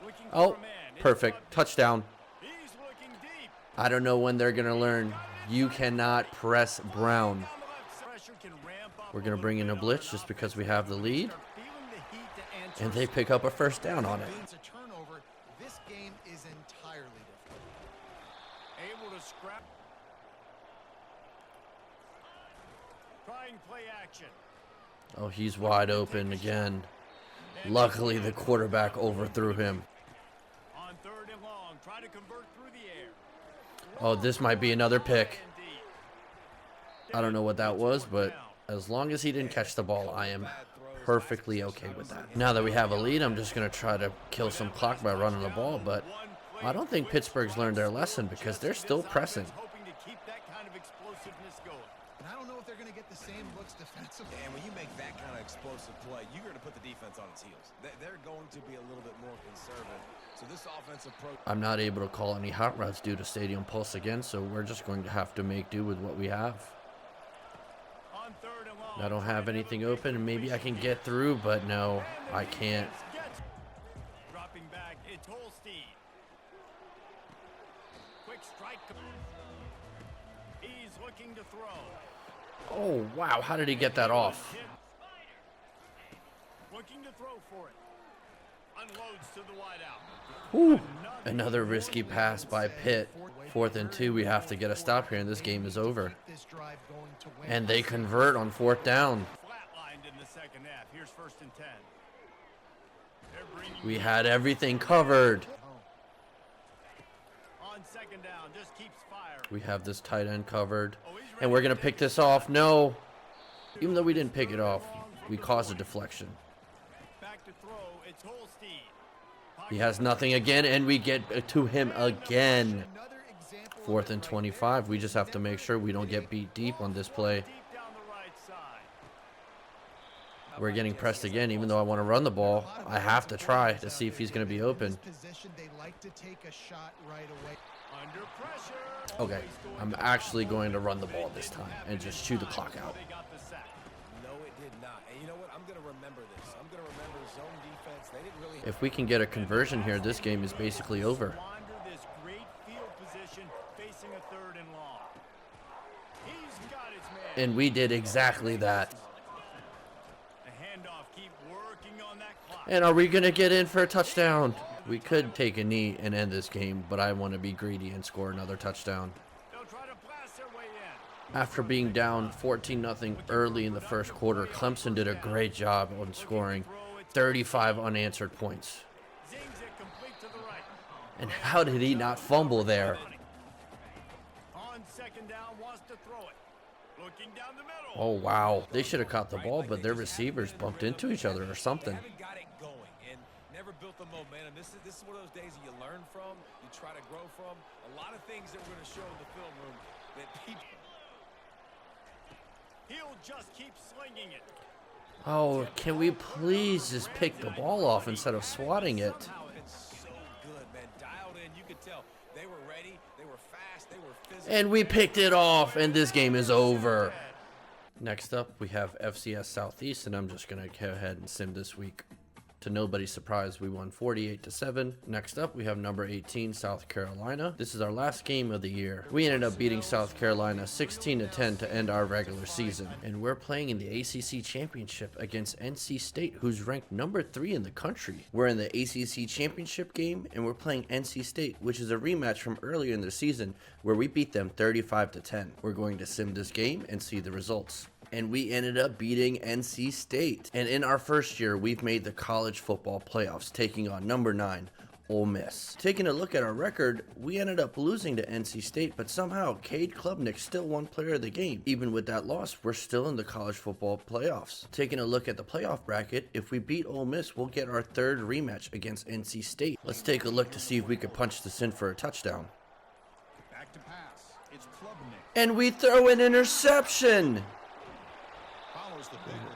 Looking for Oh, a man. It's perfect. Klubnik. Touchdown. He's looking deep. I don't know when they're going to learn. You cannot press Brown. Down the left side. Pressure can ramp up We're a going to little bring in bit a on blitz an just because offense. we have the lead, Start feeling the heat to answer and they pick up a first down on it. It's a turnover. This game is entirely different. able to scrap. Trying play action. Oh, he's wide open again. Luckily, the quarterback overthrew him. On third and long, try to convert through the air. Oh, this might be another pick. Indeed. I don't know what that was, but as long as he didn't catch the ball, I am perfectly okay with that. Now that we have a lead, I'm just going to try to kill some clock by running the ball, but I don't think Pittsburgh's learned their lesson because they're still pressing. Hoping to keep that kind of explosiveness going. And I don't know if they're going to get the same looks defensively. And when you make that kind of explosive play, you're going to put the defense on its heels. They're going to be a little bit more conservative. So this offensive approach. I'm not able to call any hot routes due to Stadium Pulse again, so we're just going to have to make do with what we have. On third and long, I don't have anything open, and maybe I can get through, but no, I can't. Dropping back, it's Holstein. Quick strike. He's looking to throw. Oh, wow, how did he get that off? Looking to throw for it. Unloads to the wideout. Whew. Another risky pass by Pitt. 4th and 2, we have to get a stop here, and this game is over. This drive going to win. And they convert on 4th down. Flatlined in the second half. Here's first and 10. They're bringing We had everything covered. on second down. Just keeps firing. We have this tight end covered. And we're going to pick this off. No. Even though we didn't pick it off, we caused a deflection. Back to throw. It's Holstein. He has nothing again, and we get to him again. Another example of 4th it and right 25. We just have to make sure we don't get beat deep on this play. Deep down the right side. We're getting pressed again, even though I want to run the ball. I have to try to see if he's going to be open. Position, they like to take a shot right away. Under pressure. Okay, I'm actually going to run the ball this time and just chew the clock out. They got the sack. No, it did not. And you know what? I'm going to remember this. I'm going to remember zone defense. They didn't really. If we can get a conversion here, this game is basically over. Squander this great field position facing a third and long. He's got his man. And we did exactly that. The handoff, keep working on that clock. And are we going to get in for a touchdown? We could take a knee and end this game, but I want to be greedy and score another touchdown. They'll try to blast their way in. After being down 14-0 early in the first quarter, Clemson did a great job on scoring 35 unanswered points. Zings it complete to the right. And how did he not fumble there? On second down, wants to throw it. Looking down the middle. Oh, wow. They should have caught the ball, but their receivers bumped into each other or something. They haven't got it going and never built the momentum. This is one of those days that you learn from, you try to grow from. A lot of things that we're going to show in the film room that people. He'll just keep slinging it. Oh, can we please just pick the ball off instead of swatting it? Somehow it's so good, man. Dialed in, you could tell they were ready, they were fast, they were physical. And we picked it off, and this game is over. Next up, we have FCS Southeast, and I'm just going to go ahead and sim this week. To nobody's surprise, we won 48-7. Next up, we have number 18, South Carolina. This is our last game of the year. We ended up beating South Carolina 16-10 to end our regular season. And we're playing in the ACC Championship against NC State, who's ranked number 3 in the country. We're in the ACC Championship game, and we're playing NC State, which is a rematch from earlier in the season where we beat them 35-10. We're going to sim this game and see the results. And we ended up beating NC State. And in our first year, we've made the college football playoffs, taking on number 9, Ole Miss. Taking a look at our record, we ended up losing to NC State, but somehow Cade Klubnik still won player of the game. Even with that loss, we're still in the college football playoffs. Taking a look at the playoff bracket, if we beat Ole Miss, we'll get our 3rd rematch against NC State. Let's take a look to see if we could punch this in for a touchdown. Back to pass. It's Klubnik. And we throw an interception!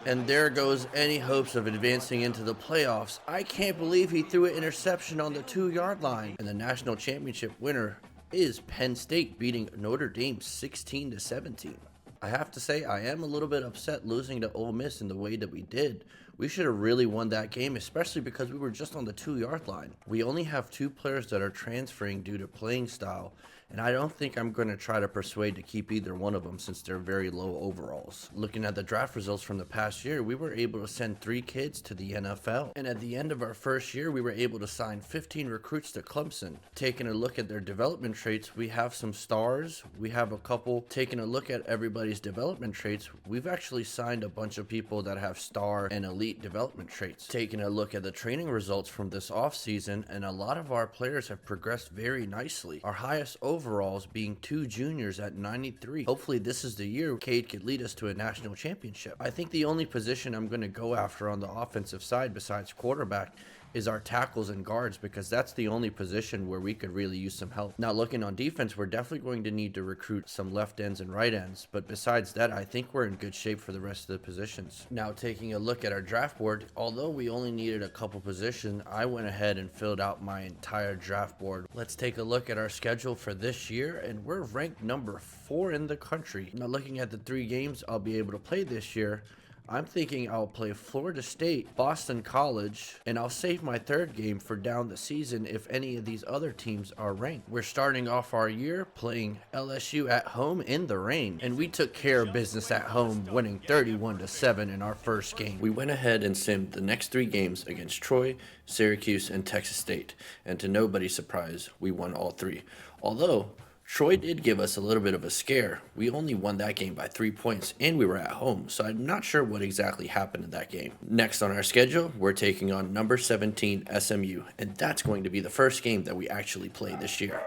And there goes any hopes of advancing into the playoffs. I can't believe he threw an interception on the 2-yard line. And the national championship winner is Penn State, beating Notre Dame 16-17. I have to say, I am a little bit upset losing to Ole Miss in the way that we did. We should have really won that game, especially because we were just on the 2-yard line. We only have 2 players that are transferring due to playing style, and I don't think I'm going to try to persuade to keep either one of them since they're very low overalls. Looking at the draft results from the past year, we were able to send 3 kids to the NFL. And at the end of our first year, we were able to sign 15 recruits to Clemson. Taking a look at their development traits, we have some stars. We have a couple. Taking a look at everybody's development traits, we've actually signed a bunch of people that have star and elite development traits. Taking a look at the training results from this offseason, and a lot of our players have progressed very nicely. Our highest overalls being 2 juniors at 93. Hopefully this is the year Cade could lead us to a national championship. I think the only position I'm going to go after on the offensive side besides quarterback is our tackles and guards, because that's the only position where we could really use some help. Now looking on defense, we're definitely going to need to recruit some left ends and right ends, but besides that, I think we're in good shape for the rest of the positions. Now taking a look at our draft board, although we only needed a couple positions, I went ahead and filled out my entire draft board. Let's take a look at our schedule for this year, and we're ranked number 4 in the country. Now looking at the 3 games I'll be able to play this year, I'm thinking I'll play Florida State, Boston College, and I'll save my 3rd game for down the season if any of these other teams are ranked. We're starting off our year playing LSU at home in the rain, and we took care of business at home, winning 31-7 in our first game. We went ahead and simmed the next 3 games against Troy, Syracuse, and Texas State, and to nobody's surprise, we won all 3. Although Troy did give us a little bit of a scare. We only won that game by 3 points, and we were at home, so I'm not sure what exactly happened in that game. Next on our schedule, we're taking on number 17 SMU, and that's going to be the first game that we actually play this year.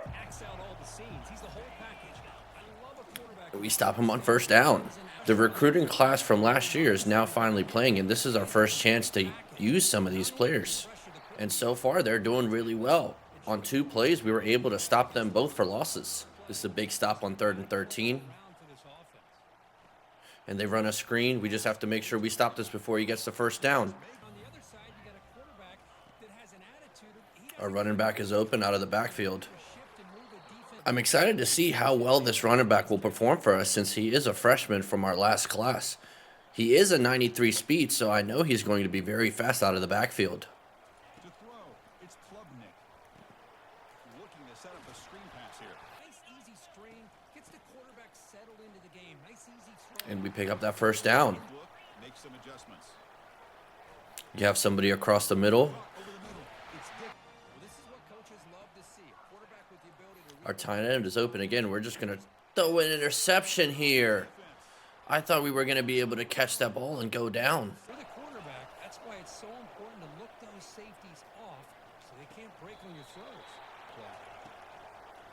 We stop him on first down. The recruiting class from last year is now finally playing, and this is our first chance to use some of these players. And so far, they're doing really well. On 2 plays, we were able to stop them both for losses. This is a big stop on 3rd and 13. And they run a screen. We just have to make sure we stop this before he gets the first down. Our running back is open out of the backfield. I'm excited to see how well this running back will perform for us since he is a freshman from our last class. He is a 93 speed, so I know he's going to be very fast out of the backfield. And we pick up that first down. You have somebody across the middle. Our tight end is open again. We're just going to throw an interception here. I thought we were going to be able to catch that ball and go down. For the quarterback, that's why it's so important to look those safeties off so they can't break on your throws.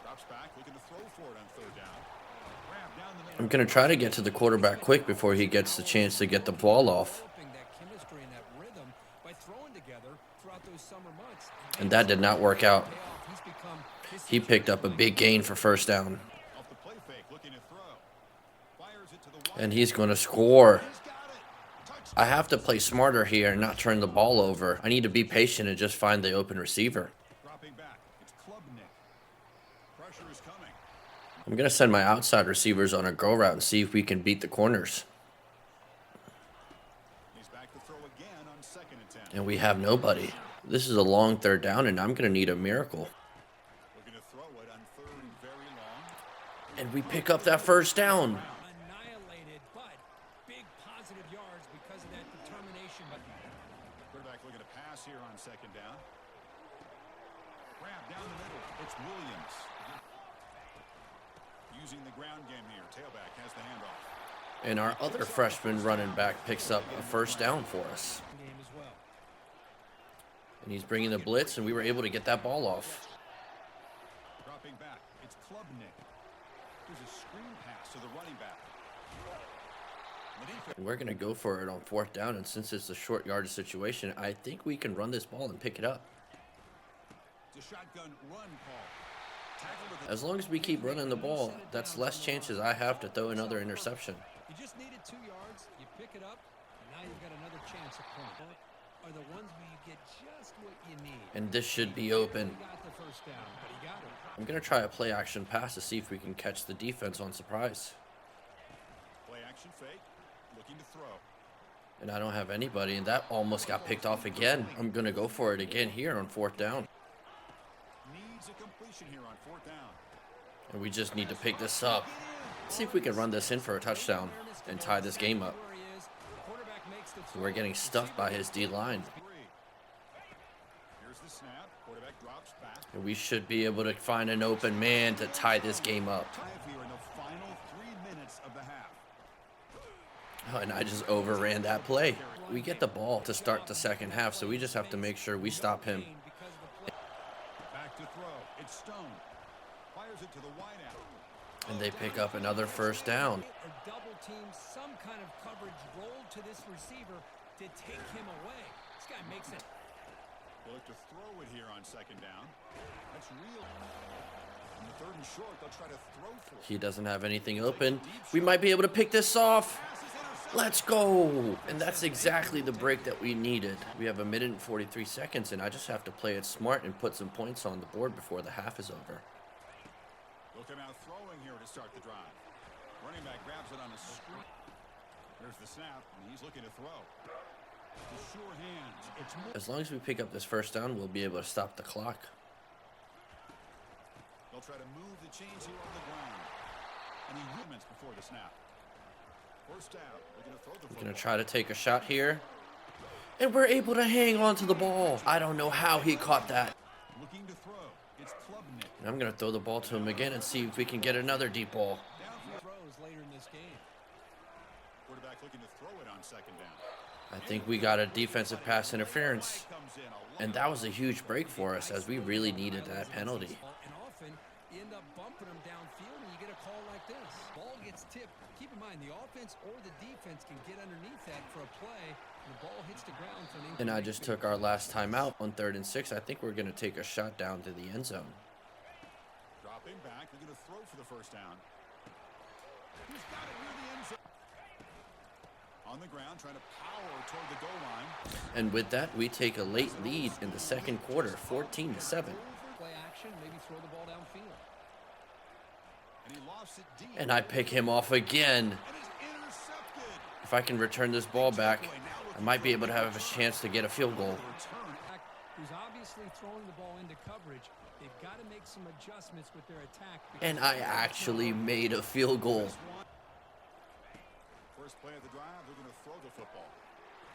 Drops back, looking to throw for it on 3rd down. I'm going to try to get to the quarterback quick before he gets the chance to get the ball off. And that did not work out. He picked up a big gain for first down. And he's going to score. I have to play smarter here and not turn the ball over. I need to be patient and just find the open receiver. I'm going to send my outside receivers on a go route and see if we can beat the corners. He's back to throw again on 2nd and 10. And we have nobody. This is a long third down, and I'm going to need a miracle. Looking to throw it on third and very long. And we pick up that first down. Annihilated, but big positive yards because of that determination. Quarterback looking to pass here on second down. Grab down the middle. It's Williams. Using the ground game here. Tailback has the handoff. And our other freshman running back picks up a first down for us. Game as well. And he's bringing the blitz, and we were able to get that ball off. Dropping back. It's Klubnik. There's a screen pass to the running back. And we're going to go for it on fourth down, and since it's a short yardage situation, I think we can run this ball and pick it up. It's a shotgun run call. Tackle to the As long as we keep running the ball, that's less chances I have to throw another interception. You just needed 2 yards. You pick it up, and now you've got another chance at point. Are the ones where you get just what you need. And this should be open. He got the first down, but he got it. I'm going to try a play action pass to see if we can catch the defense on surprise. play action fake. Looking to throw. And I don't have anybody, and that almost got picked off again. I'm going to go for it again here on fourth down. Needs a completion here on fourth down. And we just need to pick this up. Let's see if we can run this in for a touchdown and tie this game up. Where he is, the quarterback makes the So we're getting stuffed by his D-line. Here's the snap. Quarterback drops back. And we should be able to find an open man to tie this game up. Five here in the final 3 minutes of the half. Oh, and I just overran that play. We get the ball to start the second half, so we just have to make sure we stop him. because of the play. Back to throw. It's Stone. Fires it to the wideout. And they pick up another first down. Or double team, some kind of coverage rolled to this receiver to take him away. This guy makes it. They look to throw it here on second down. That's real. On the third and short, they'll try to throw for it. He doesn't have anything open. We might be able to pick this off. Let's go. And that's exactly the break that we needed. We have 1 minute and 43 seconds, and I just have to play it smart and put some points on the board before the half is over. They'll come out throwing here to start the drive. Running back grabs it on a screen. There's the snap, and he's looking to throw. The sure hands. It's more. As long as we pick up this first down, we'll be able to stop the clock. They'll try to move the chains here on the ground. And he movements before the snap. First down. Looking to throw the We're football. going to try to take a shot here. And we're able to hang on to the ball. I don't know how he caught that. Looking to throw. It's Klubnik. And I'm going to throw the ball to him again and see if we can get another deep ball. Down for Throws later in this game. quarterback looking to throw it on second down. I think we got a defensive pass interference. Comes in a lot. And that was a huge break for us, as we really needed that penalty. And often you end up bumping them downfield and you get a call like this. Ball gets tipped. Keep in mind the offense or the defense can get underneath that for a play. And the ball hits the ground for an And I just took our last timeout on 3rd and 6. I think we're going to take a shot down to the end zone. Dropping back. Looking to throw for the first down. He's got it near the end zone. On the ground, trying to power toward the goal line. And with that, we take a late lead in the second quarter, 14-7. play action, maybe throw the ball downfield. And he lofts it deep. And I pick him off again. And it's intercepted. If I can return this ball back, I might be able to have a chance to get a field goal. Who's obviously throwing the ball into coverage. They've got to make some adjustments with their attack. And I actually made a field goal. First play of the drive, they're going to throw the football.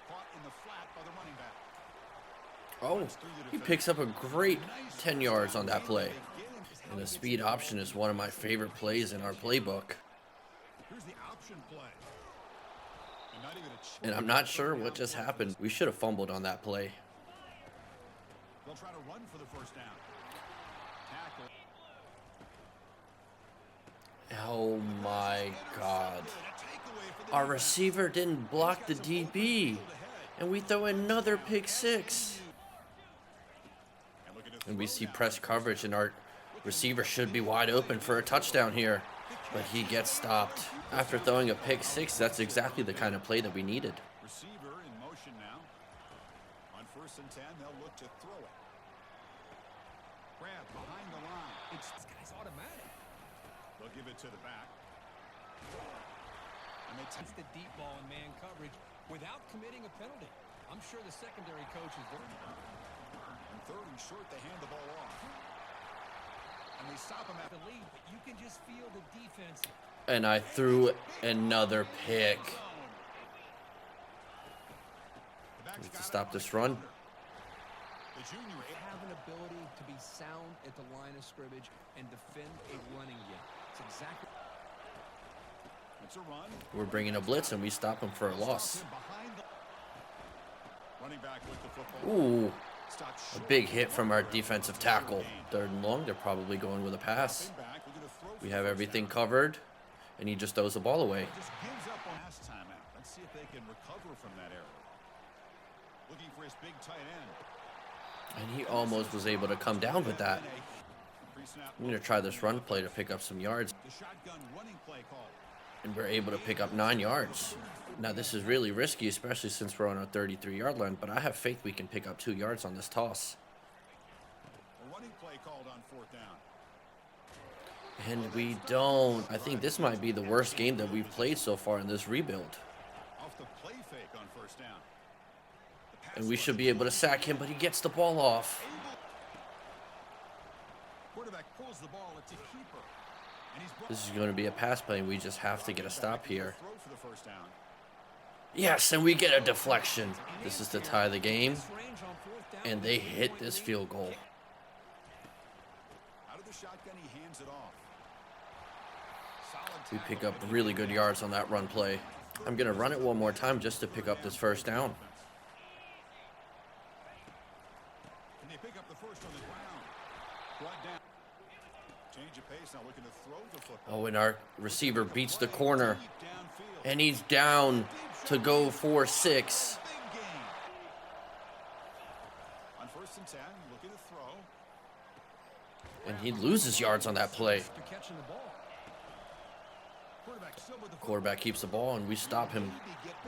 Caught in the flat by the running back. Oh, he picks up a great 10 yards on that play. And the speed option is one of my favorite plays in our playbook. Here's the option play. And not even a chance. And I'm not sure what just happened. We should have fumbled on that play. They'll try to run for the first down. Tackle. Oh my God. A takeaway for the Our receiver didn't block the DB. And we throw another pick six. And looking to And we throw see now. press coverage, and our receiver should be wide open for a touchdown here. But he gets stopped. After throwing a pick six, that's exactly the kind of play that we needed. Receiver in motion now. On 1st and 10, they'll look to throw it. Grab behind the line. This guy's automatic. They'll give it to the back. And they It's the deep ball in man coverage without committing a penalty. I'm sure the secondary coach is very... And third and short, they hand the ball off. And they stop him at the lead, but you can just feel the defense. And I threw another pick. We have to stop this run. the junior. Have an ability to be sound at the line of scrimmage and defend a running game. It's exactly... It's a run. We're bringing a blitz, and we stop him for a loss. Running back with the football. Ooh, a big hit from our defensive tackle. Third and long, they're probably going with a pass. We have everything covered, and he just throws the ball away. Just gives up on last time out. Let's see if they can recover from that error. Looking for his big tight end. And he almost was able to come down with that. I'm going to try this run play to pick up some yards. The shotgun running play call. And we're able to pick up 9 yards. Now this is really risky, especially since we're on our 33-yard line, but I have faith we can pick up 2 yards on this toss. A running play called on fourth down. And we don't. I think this might be the worst game that we've played so far in this rebuild. Off the play fake on first down. And we should be able to sack him, but he gets the ball off. Quarterback pulls the ball. It's a keeper. And he's This is going to be a pass play, and we just have to get a stop here. throw for the first down. Yes, and we get a deflection. This is to tie the game, and they hit this field goal. Out of the shotgun, he hands it off. We pick up really good yards on that run play. I'm going to run it one more time just to pick up this first down. Can they pick up the first on the ground? Brought down. Change of pace, now looking to throw the football. Oh, and our receiver beats the corner, and he's down to go for 6. Big game. On first and 10, looking to throw. And he loses yards on that play. catching the ball. Quarterback still with the Quarterback keeps the ball, and we stop him.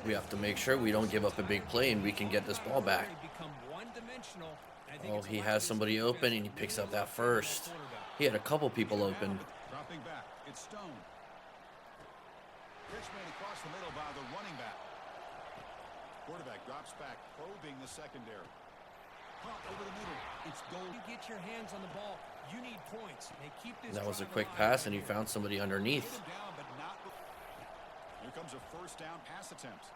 We have to make sure we don't give up a big play, and we can get this ball back. Become one-dimensional. I think Oh, it's he a has somebody open, and he picks up that first. He had a couple people open. dropping back. It's Stone. Pitch made across the middle by the running back. Quarterback drops back, probing the secondary. Pump over the middle. It's goal. You get your hands on the ball. You need points. They keep this. That was a drive quick alive. pass, and he found somebody Hit underneath. him down, but not. Here comes a first down pass attempt.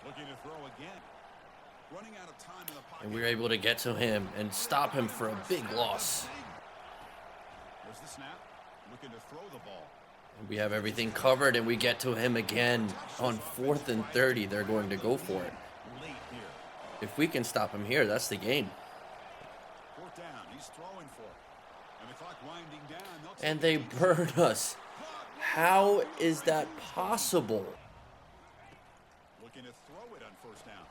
Looking to throw again. Running out of time in the pocket. And we were able to get to him and stop him for a big loss. There's the snap. Looking to throw the ball. And we have everything covered, and we get to him again. On 4th and 30, they're going to go for it. Late here. If we can stop him here, that's the game. Fourth down. He's throwing for it. And the clock winding down. They'll take And they burn us. How is that possible? Looking to throw it on first down.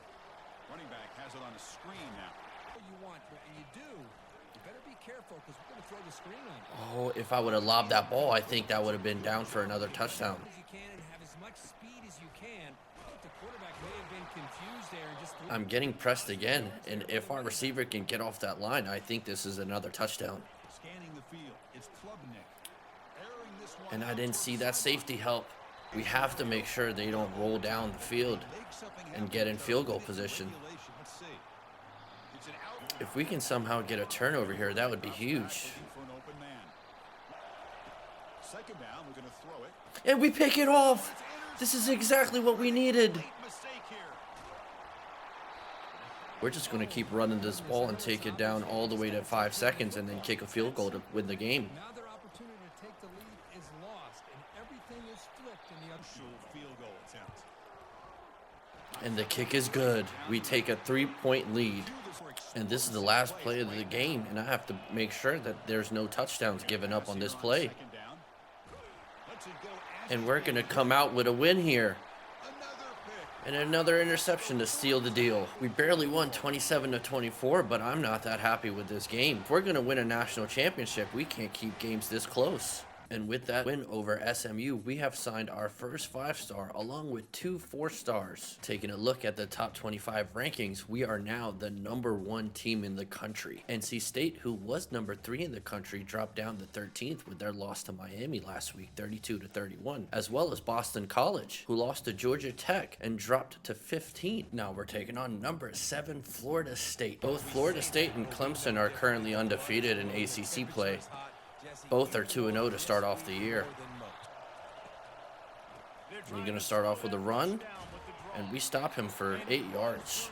Running back has it on a screen now. You want, and you do. You better be careful because we're going to throw the screen on you. Oh, if I would have lobbed that ball, I think that would have been down for another touchdown. As you can and have as much speed as you can. I think the quarterback may have been confused there and just threw. I'm getting pressed again, and if our receiver can get off that line, I think this is another touchdown. Scanning the field. It's Klubnik. Airing this one And I out didn't towards see the that safety help. We have to make sure they don't roll down the field Make something and happen get in with field goal the position. regulation. Let's see. It's an out. If we can somehow get a turnover here, that would be huge. Looking for an open man. Second down, we're going to throw it. And we pick it off. This is exactly what we needed. Late mistake here. We're just going to keep running this ball and take it down all the way to 5 seconds and then kick a field goal to win the game. Now their opportunity to take the lead is lost, and everything is flipped in the other. Field goal attempt. And the kick is good. We take a 3-point lead. And this is the last play of the game, and I have to make sure that there's no touchdowns given up on this play. Second down. Lets it go And we're going to come out with a win here. another pick. And another interception to seal the deal. We barely won 27-24, but I'm not that happy with this game. If we're going to win a national championship, we can't keep games this close. And with that win over SMU, we have signed our first 5-star along with 2 4-stars. Taking a look at the top 25 rankings, we are now the #1 team in the country. NC State, who was number 3 in the country, dropped down to 13th with their loss to Miami last week, 32-31, as well as Boston College, who lost to Georgia Tech and dropped to 15th. Now we're taking on number 7 Florida State. Both Florida State and Clemson are currently undefeated in ACC play. Both are 2-0 to start off the year. We're going to start off with a run, and we stop him for 8 yards.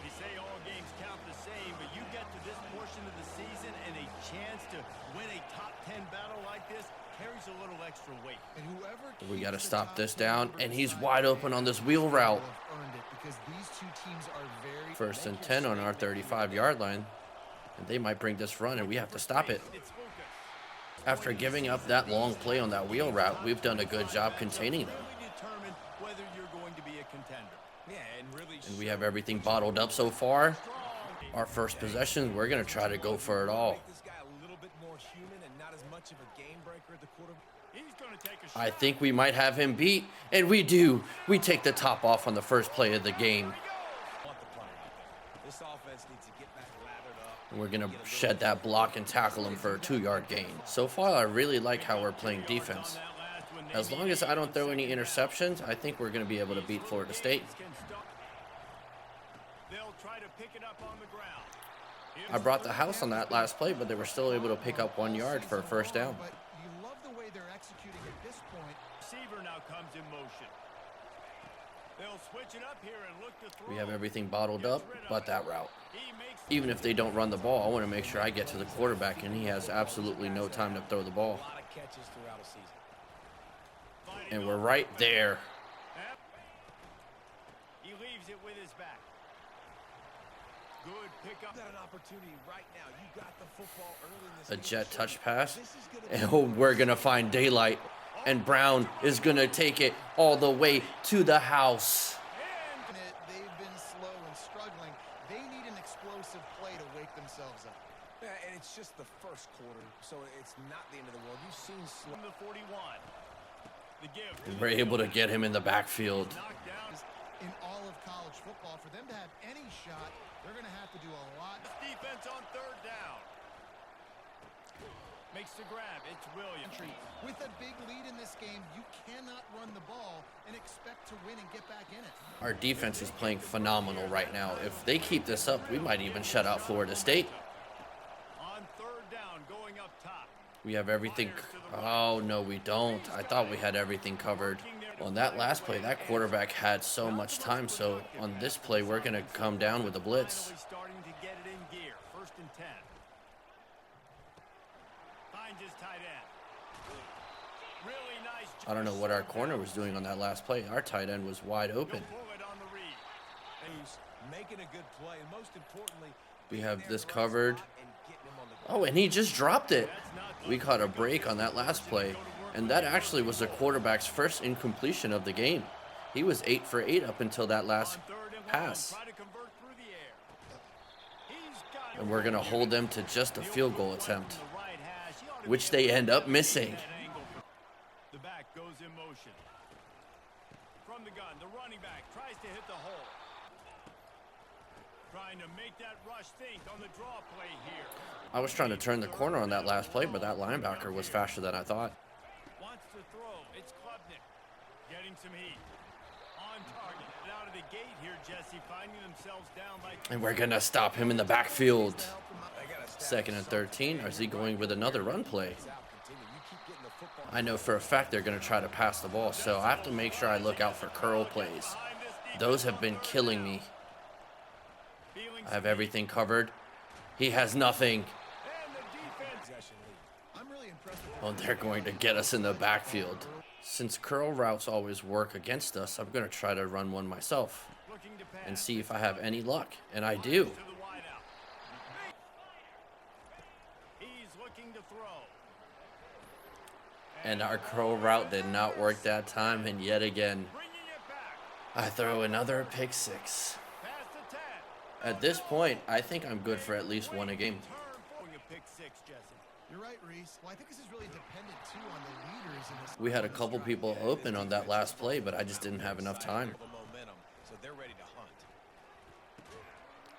They say all games count the same, but you get to this portion of the season and a chance to win a top 10 battle like this carries a little extra weight. And whoever We got to stop this down, and he's wide open on this wheel route. First and 10 on our 35-yard line. And they might bring this run, and we have to stop it. After giving up that long play on that wheel route, we've done a good job containing them. And we have everything bottled up so far. Our first possession, we're going to try to go for it all. I think we might have him beat, and we do. We take the top off on the first play of the game. We're going to shed that block and tackle him for a 2-yard gain. So far, I really like how we're playing defense. As long as I don't throw any interceptions, I think we're going to be able to beat Florida State. I brought the house on that last play, but they were still able to pick up 1 yard for a first down. But you love the way they're executing at this point. Receiver now comes in motion. They'll switch it up here and look to throw. We have everything bottled up but that route. Even if they don't run the ball, I want to make sure I get to the quarterback, and he has absolutely no time to throw the ball. And we're right there. He leaves it with his back. Good pickup. Got an opportunity right now. You got the football early in this A jet touch pass, and we're going to find daylight. And Brown is going to take it all the way to the house. They've been slow and struggling. They need an explosive play to wake themselves up. Yeah, and it's just the first quarter, so it's not the end of the world. You've seen slow. The 41. The give. And we're able to get him in the backfield. In all of college football, for them to have any shot, they're going to have to do a lot. Defense on 3rd down. Makes the grab. It's Williams. With a big lead in this game, you cannot run the ball and expect to win and get back in it. Our defense is playing phenomenal right now. If they keep this up, we might even shut out Florida State. On 3rd down, going up top. We have everything. Oh, no, we don't. I thought we had everything covered. On that last play, that quarterback had so much time. So on this play, we're going to come down with a blitz. Starting to get it in gear. 1st and 10. Finds his tight end. Really nice. I don't know what our corner was doing on that last play. Our tight end was wide open. Making a good play, and most importantly, We have this covered. Oh, and he just dropped it. We caught a break on that last play, and that actually was the quarterback's first incompletion of the game. He was 8 for 8 up until that last pass. And we're going to hold them to just a field goal attempt, which they end up missing. The back goes in motion. From the gun, the running back tries to hit the hole. Trying to make that rush think on the draw play here. I was trying to turn the corner on that last play, but that linebacker was faster than I thought. Wants to throw. It's Klubnik. Getting some heat. On target. Out of the gate here, Jesse, finding themselves down by... And we're going to stop him in the backfield. 2nd and 13. Is he going with another run play? I know for a fact they're going to try to pass the ball, so I have to make sure I look out for curl plays. Those have been killing me. I have everything covered. He has nothing. Oh, they're going to get us in the backfield. Since curl routes always work against us, I'm going to try to run one myself and see if I have any luck. And I do. And our curl route did not work that time, and yet again, I throw another pick six. At this point, I think I'm good for at least one a game. You're right, Reese. Well, I think this is really dependent, too, on the leaders in this. We had a couple people open on that last play, but I just didn't have enough time. So they're ready to hunt.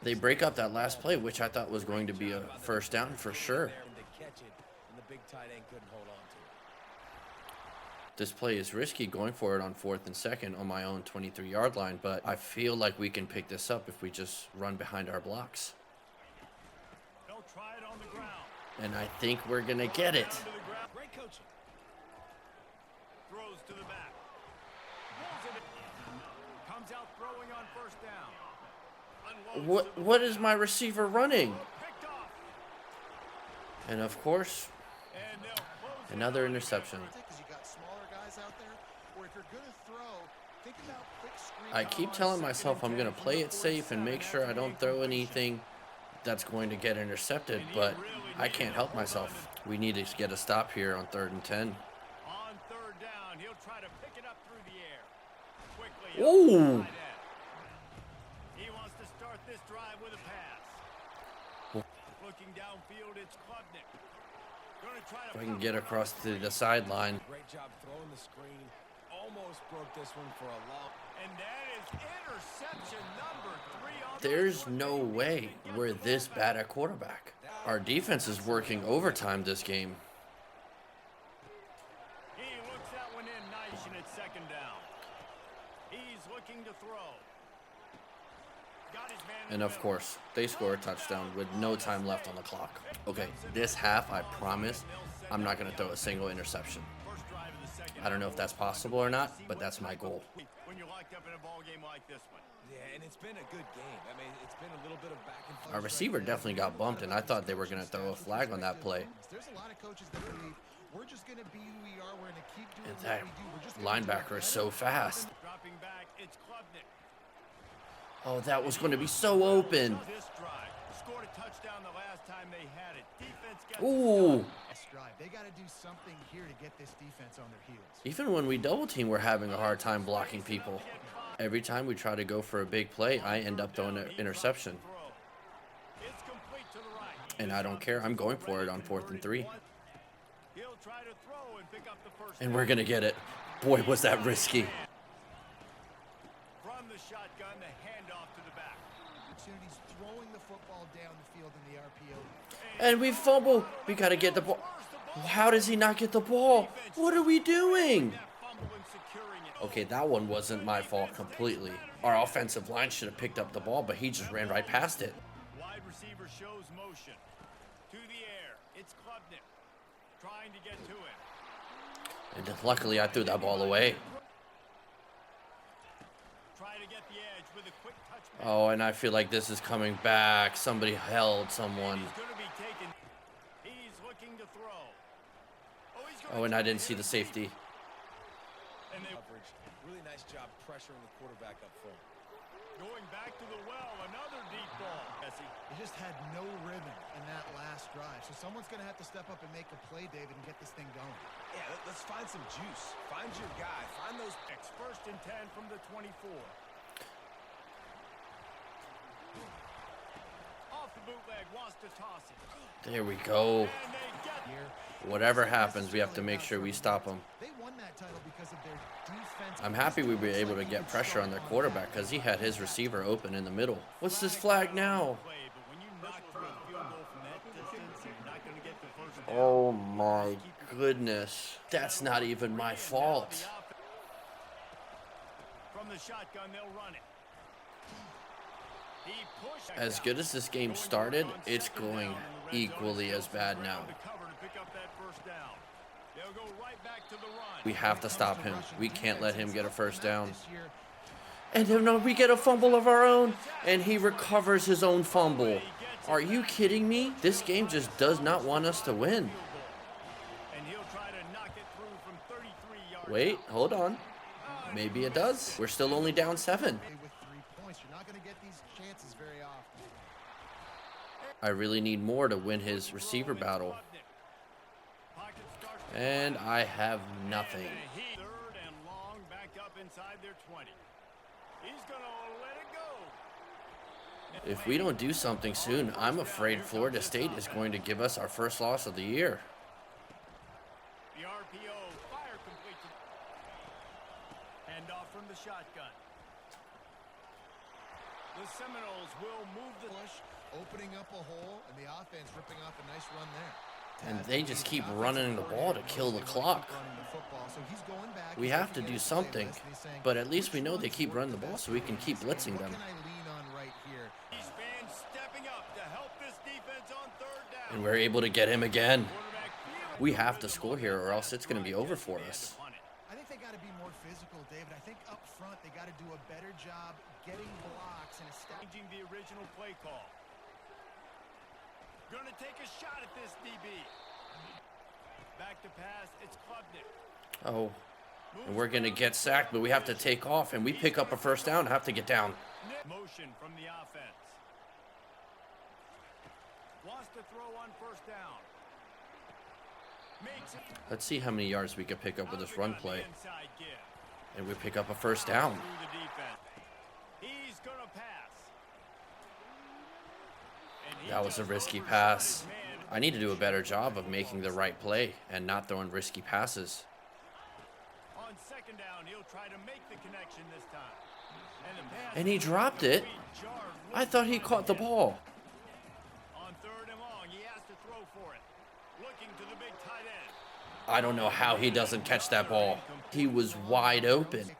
They break up that last play, which I thought was going to be a first down for sure. To catch it, and the big tight end couldn't hold on to it. This play is risky going for it on 4th and 2nd on my own 23-yard line, but I feel like we can pick this up if we just run behind our blocks. They'll try it on the ground. And I think we're going to get it. Great coaching. Throws to the back. Comes out throwing on first down. Unloads to the What is my receiver running? picked off. And of course, And they'll close it another out. interception. Because you got smaller guys out there, or if you're going to throw, think about quick screen. I keep telling myself I'm going to play it safe and make sure I don't throw anything that's going to get intercepted, but I can't help myself. We need to get a stop here on 3rd and 10. On third down, he'll try to pick it up through the air. Quickly. Ooh. He wants to start this drive with a pass. Looking downfield, it's Klubnik. Gonna try to If I can get across to the sideline. Great job throwing the screen. Almost broke this one for a long. And that is interception number 3 on the There's no way we're this bad at quarterback. Our defense is working overtime this game. He looks that one in nice, and it's second down. He's looking to throw. Got his man in And the of middle. course, they score a touchdown with no time left on the clock. Okay, this half, I promise, I'm not going to throw a single interception. First drive of the second. I don't know if that's possible or not, but that's my goal. When you're locked up in a ball game like this one. Yeah, and it's been a good game. I mean, it's been a little bit of back and forth. Our receiver definitely got bumped, and I thought they were going to throw a flag on that play. There's a lot of coaches that believe we're just going to be who we are. We're going to keep doing And what that we do. We're just gonna do it linebacker is so fast. Dropping back, it's Klubnik. Oh, that was going to be so open. This drive scored a touchdown the last time they had it. Defense got Ooh. This drive. They got to do something here to get this defense on their heels. Even when we double team, we're having a hard time blocking people. Every time we try to go for a big play, I end up throwing an interception. It's complete to the right. And I don't care. I'm going for it on 4th and 3. He'll try to throw and pick up the first And we're going to get it. Boy, was that risky. from the shotgun, the handoff to the back. Opportunities throwing the football down the field in the RPO. And we fumble. We got to get the ball. How does he not get the ball? What are we doing? That fumble and securing it. Okay, that one wasn't my fault completely. Our offensive line should have picked up the ball, but he just ran right past it. Wide receiver shows motion. To the air. It's Klubnik. Trying to get to it. And luckily, I threw that ball away. Try to get the edge with a quick touch. Oh, and I feel like this is coming back. Somebody held someone. He's going to be taken. He's looking to throw. Oh, he's going Oh, and I didn't see the safety. And they Coverage. Really nice job pressuring the quarterback up front. going back to the well. Another deep ball. Jesse. They just had no rhythm in that last drive. So someone's going to have to step up and make a play, David, and get this thing going. Yeah, let's find some juice. Find your guy. Find those. Picks. First and 10 from the 24. Off the bootleg, wants to toss it. There we go. And they get Here, Whatever happens, we have to make sure we stop them. they won that title because of their defense. I'm happy we were able to get pressure on their quarterback because he had his receiver open in the middle. What's this flag now? play, but when you knock through a field goal from that distance, you're not going to get the first down. Oh my goodness. That's not even my fault. From the shotgun, they'll run it. He pushed As good as this game started, it's going equally as bad now. To cover to pick up that first down. They'll go right back to the run. We have to stop him. We can't let him get a first down. This year, And then we get a fumble of our own, and he recovers his own fumble. Are you kidding me? This game just does not want us to win. And he'll try to knock it through from 33 yards. Wait, hold on. Maybe it does. We're still only down 7. with 3 points, you're not going to get these chances very often. I really need more to win his receiver battle. Pocket starts to And I have nothing. Third and long, back up inside their 20. He's going to let it go. If we don't do something soon, I'm afraid Florida State is going to give us our first loss of the year. The RPO, fire complete. Hand off from the shotgun. The Seminoles will move the Push, opening up a hole, and the offense ripping off a nice run there. And they just keep running the ball to kill the clock. We have to do something, but at least we know they keep running the ball so we can keep blitzing them. These fans stepping up to help this defense on third down. And we're able to get him again. We have to score here or else it's going to be over for us. I think they got to be more physical, David. I think up front they got to do a better job getting blocks and Changing the original play call. Gonna take a shot at this DB. Back to pass, it's Klubnik. Oh, and we're going to get sacked, but we have to take off, and we pick up a first down and have to get down. Motion from the offense. Wants to throw on first down. Makes it. Let's see how many yards we can pick up with this run play. Inside give. And we pick up a first down. Through the defense. He's gonna pass. And he That was a just risky overshot pass. his man. I need to do a better job of making the right play and not throwing risky passes. On second down, he'll try to make the connection this time. And the pass And he dropped it. I thought he caught the ball. On third and long, he has to throw for it. Looking to the big tight end. I don't know how he doesn't catch that ball. He was wide open.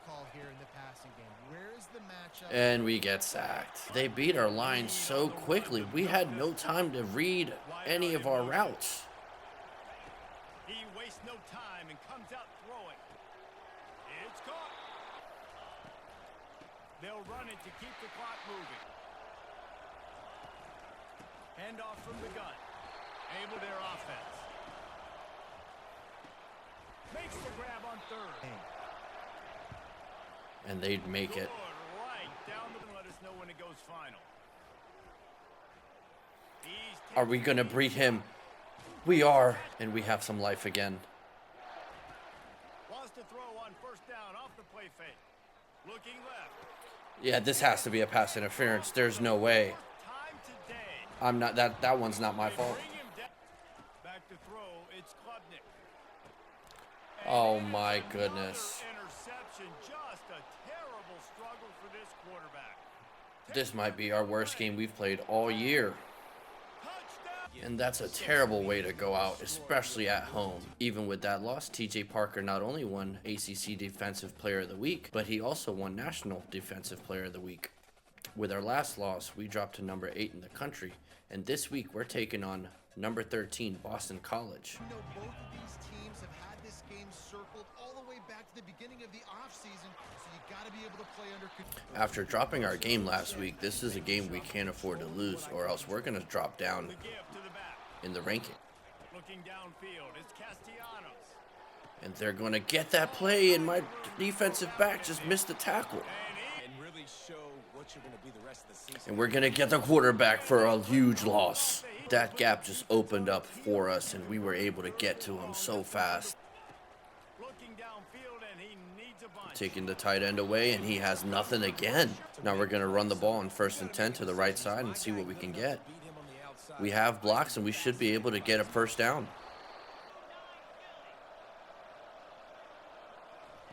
And we get sacked. They beat our line so quickly. We had no time to read any of our routes. He wastes no time and comes out throwing. It's caught. They'll run it to keep the clock moving. Hand off from the gun. Able their offense. Makes the grab on third. And they'd make it. Right down the let us know when it goes final. Are we going to beat him? We are. And we have some life again. Wants to throw on first down off the play fake. Looking left. Yeah, this has to be a pass interference. There's no way. Time today. I'm not that one's not my fault. Bring him down. Back to throw. It's Klubnik. Oh my goodness. Interception. Just a terrible struggle for this quarterback. This might be our worst game we've played all year. Touchdown. And that's a terrible way to go out, especially at home. Even with that loss, TJ Parker not only won ACC Defensive Player of the Week, but he also won National Defensive Player of the Week. With our last loss, we dropped to number 8 in the country. And this week, we're taking on number 13, Boston College. You know, both of these teams have had this game circled all the way back to the beginning of the offseason, so you got to be able to play under control. After dropping our game last week, this is a game we can't afford to lose, or else we're going to drop down The give to the back. in the ranking. Looking downfield. It's Castellanos. And they're going to get that play, and my defensive back just missed the tackle. And really show what you're going to be the rest of the season. And we're going to get the quarterback for a huge loss. That gap just opened up for us, and we were able to get to him so fast. Looking downfield, and he needs a bunch. Taking the tight end away, and he has nothing again. Now we're going to run the ball on 1st and 10 to the right side and see what we can get. Beat him on the outside. We have blocks, and we should be able to get a first down.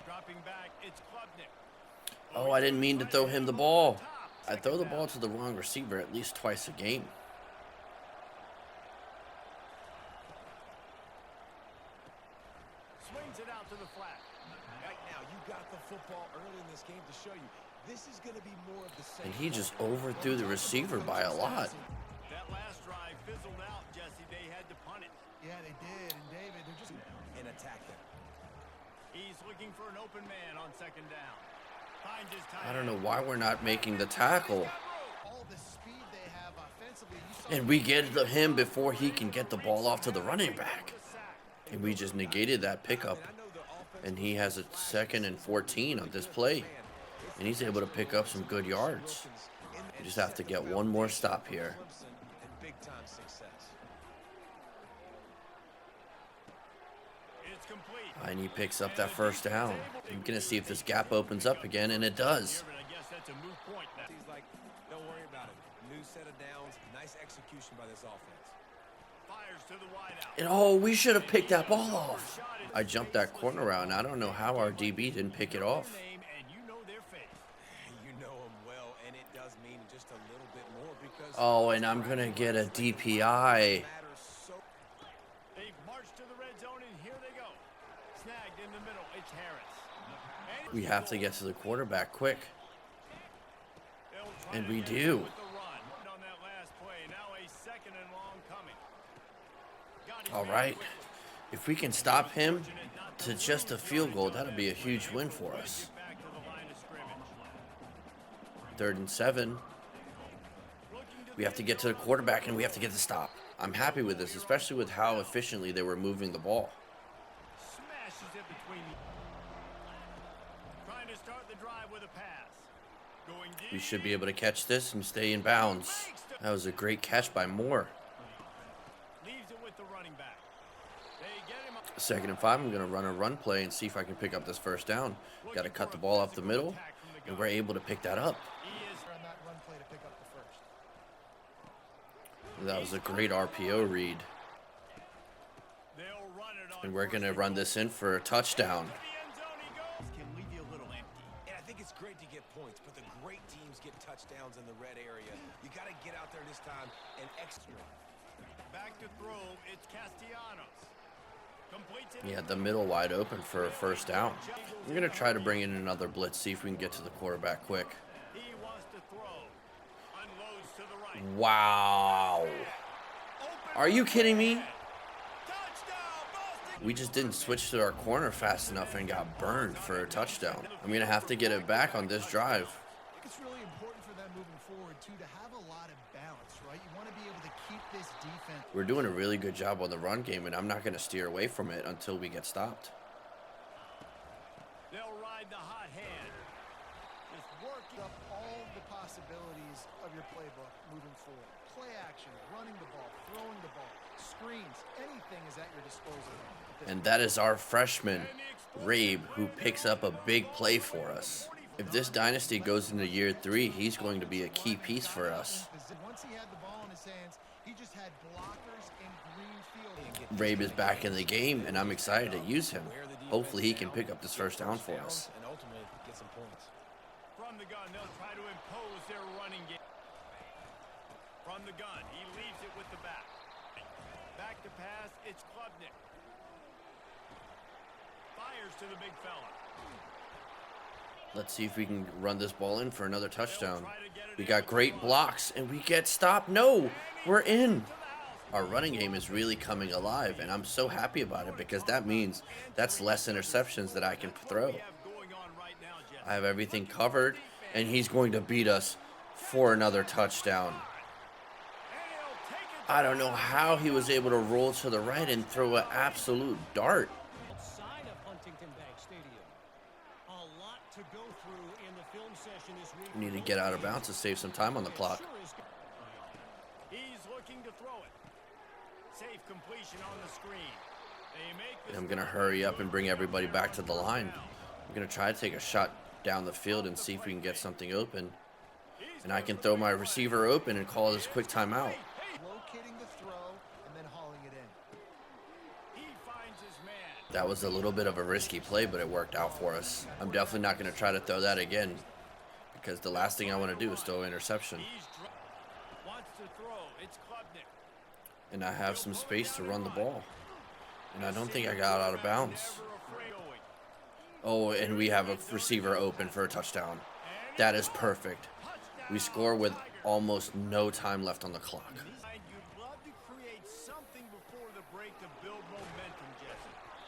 Dropping back, it's Klubnik. Oh, I didn't mean to throw him the ball. I throw the ball to the wrong receiver at least twice a game. Swings it out to the flat. Right now, you got the football early in this game to show you. This is going to be more of the same. And he just overthrew the receiver by a lot. That last drive fizzled out, Jesse. They had to punt it. Yeah, they did, and David, they're just... And attack them. He's looking for an open man on second down. Finds his tight I don't know end. why we're not making the tackle. all the speed they have offensively. You saw And we get him before he can get the ball off to the running back. And we just negated that pickup. And he has a 2nd and 14 on this play. And he's able to pick up some good yards. We just have to get one more stop here. And big-time success. It's complete. And he picks up that first down. I'm going to see if this gap opens up again, and it does. But I guess that's a moot point now. He's like, don't worry about it. New set of downs. Nice execution by this offense. Fires to the wideout. And oh, we should have picked that ball off. I jumped that corner out, and I don't know how our DB didn't pick it off. Name and you know their face. You know him well, and it does mean just a little bit more because... Oh, and I'm going to get a DPI. They've marched to the red zone, and here they go. Snagged in the middle. It's Harris. We have to get to the quarterback quick. They'll try And to we get do. with the run. On that last play. Now a second and long coming. Got his All man right. quickly. If we can stop him to just a field goal, that'll be a huge win for us. Back to the line of scrimmage. 3rd and 7. We have to get to the quarterback, and we have to get the stop. I'm happy with this, especially with how efficiently they were moving the ball. Smashes it between. Trying to start the drive with a pass. Going deep. We should be able to catch this and stay in bounds. That was a great catch by Moore. Leaves it with the running back. They get him up. 2nd and 5, I'm going to run a run play and see if I can pick up this first down. Got to cut the ball up the middle, and we're able to pick that up. He is On that run play to pick up the first. That was a great RPO read. they'll run it on. And we're going to run this in for a touchdown. To the end zone he goes. Can leave you a little empty. And I think it's great to get points, but the great teams get touchdowns in the red area. You got to get out there this time and extra. Back to throw. It's Castellanos. Completes it. He had the middle wide open for a first down. I'm going to try to bring in another blitz, see if we can get to the quarterback quick. He wants to throw. Unloads to the right. Wow. Are you kidding me? Touchdown, Boston. We just didn't switch to our corner fast enough and got burned for a touchdown. I'm going to have to get it back on this drive. I think it's really important for them moving forward, too, to have a lot of balance, right? You want to be able to keep this defense. We're doing a really good job on the run game, and I'm not going to steer away from it until we get stopped. They'll ride the hot hand. Just working Up all the possibilities of your playbook moving forward. Play action, running the ball, throwing the ball, screens, anything is at your disposal. And that is our freshman, Rabe, who picks up a big play for us. If this dynasty goes into year 3, he's going to be a key piece for us. Once he had the ball in his hands, he just had blockers in green field. Rabe is back in the game, and I'm excited to use him. Hopefully he can pick up this first down for us. And ultimately get some points. from the gun. They'll try to impose their running game. From the gun, he leaves it with the back. Back to pass, it's Klubnik. Fires to the big fella. Let's see if we can run this ball in for another touchdown. We got great blocks, and we get stopped. No, we're in. Our running game is really coming alive, and I'm so happy about it because that means that's less interceptions that I can throw. I have everything covered, and he's going to beat us for another touchdown. I don't know how he was able to roll to the right and throw an absolute dart. Outside of Huntington Bank Stadium. A lot to go through in the film session this week. We need to get out of bounds to save some time on the clock. He's looking to throw it. Safe completion on the screen. They make And I'm going to hurry up and bring everybody back to the line. I'm going to try to take a shot down the field and see if we can get something open. And I can throw my receiver open and call this quick timeout. Locating the throw and then hauling it in. He finds his man. That was a little bit of a risky play, but it worked out for us. I'm definitely not going to try to throw that again because the last thing I want to do is throw an interception. Wants to throw. It's Klubnik. And I have some space to run the ball. And I don't think I got out of bounds. Oh, and we have a receiver open for a touchdown. That is perfect. We score with almost no time left on the clock. You'd love to create something before the break to build momentum, Jesse.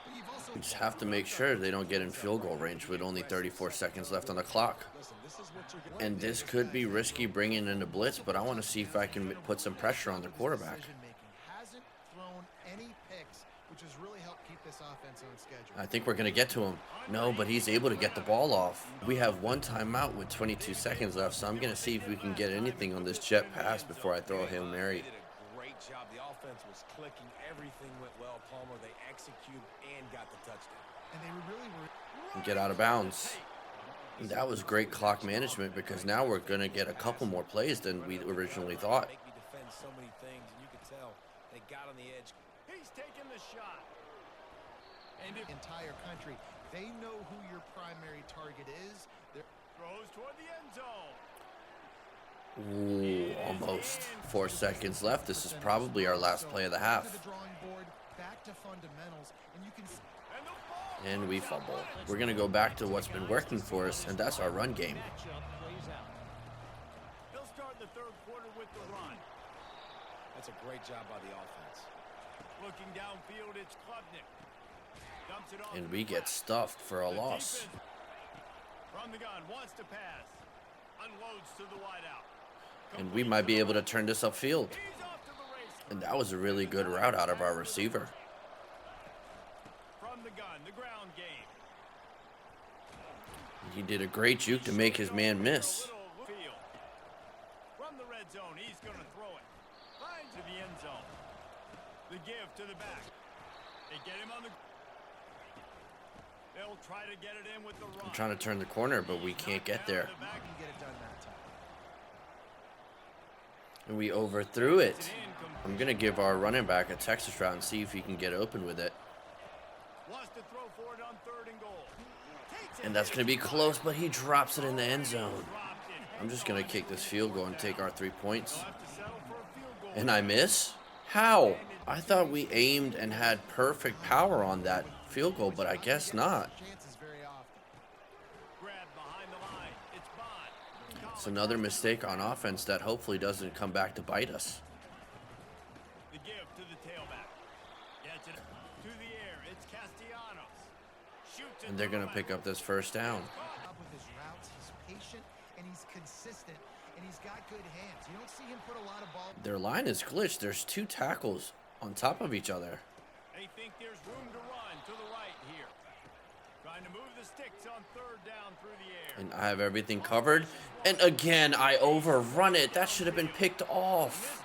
But you've also We just have to make sure they don't get in field goal range with only 34 seconds left on the clock. Listen, this is what you're going And this could be risky bringing in a blitz, but I want to see if I can put some pressure on the quarterback. decision-making. Hasn't thrown any picks, which has really helped keep this offense on schedule. I think we're going to get to him. No, but he's able to get the ball off. We have one timeout with 22 seconds left, so I'm going to see if we can get anything on this jet pass before I throw a Hail Mary. They did a great job. The offense was clicking. Everything went well. Palmer, they executed and got the touchdown. And they really were. And get out of bounds. That was great clock management because now we're going to get a couple more plays than we originally thought. Make me defend so many things, and you can tell they got on the edge. He's taking the shot. And it Entire country, they know who your primary target is. They're throws toward the end zone. Ooh, almost 4 seconds left. This is probably our last play of the half. to the drawing board, back to fundamentals, and you can And the ball And we fumble. We're going to go back to what's been working for us, and that's our run game. Matchup plays out. They'll start the third quarter with the run. That's a great job by the offense. Looking downfield, it's Klubnik. Dumps it off And to we the get left. stuffed for a The loss. defense from the gun, wants to pass. Unloads to the wideout. And we might be able to turn this upfield. He's off to the race. And that was a really good route out of our receiver. From the gun, the ground game. He did a great juke to make his man miss. Little field. From the red zone, he's going to throw it. Finds to the end zone. The give to the back. They get him on the... They'll try to get it in with the run. I'm trying to turn the corner, but we can't get there. The back get it done that time. And we overthrew it. I'm going to give our running back a Texas route and see if he can get open with it. wants to throw for it on 3rd and goal. Takes it. And that's going to be close, but he drops it in the end zone. I'm just going to kick this field goal and take our 3 points. They'll have to settle for a field goal. And I miss? How? I thought we aimed and had perfect power on that field goal, but I guess not. Chances very often. Grab behind the line. It's Bond. It's another mistake on offense that hopefully doesn't come back to bite us. The give to the tailback. Gets it to the air. It's Castellanos. Shoots it And they're to the going to pick up this first down. Up with his routes, he's patient and he's consistent and he's got good hands. You don't see him put a lot of ball. Their line is glitched. There's 2 tackles on top of each other. They think there's room to run to the right here. Trying to move the sticks on 3rd down through the air. And I have everything covered. And again, I overrun it. That should have been picked off.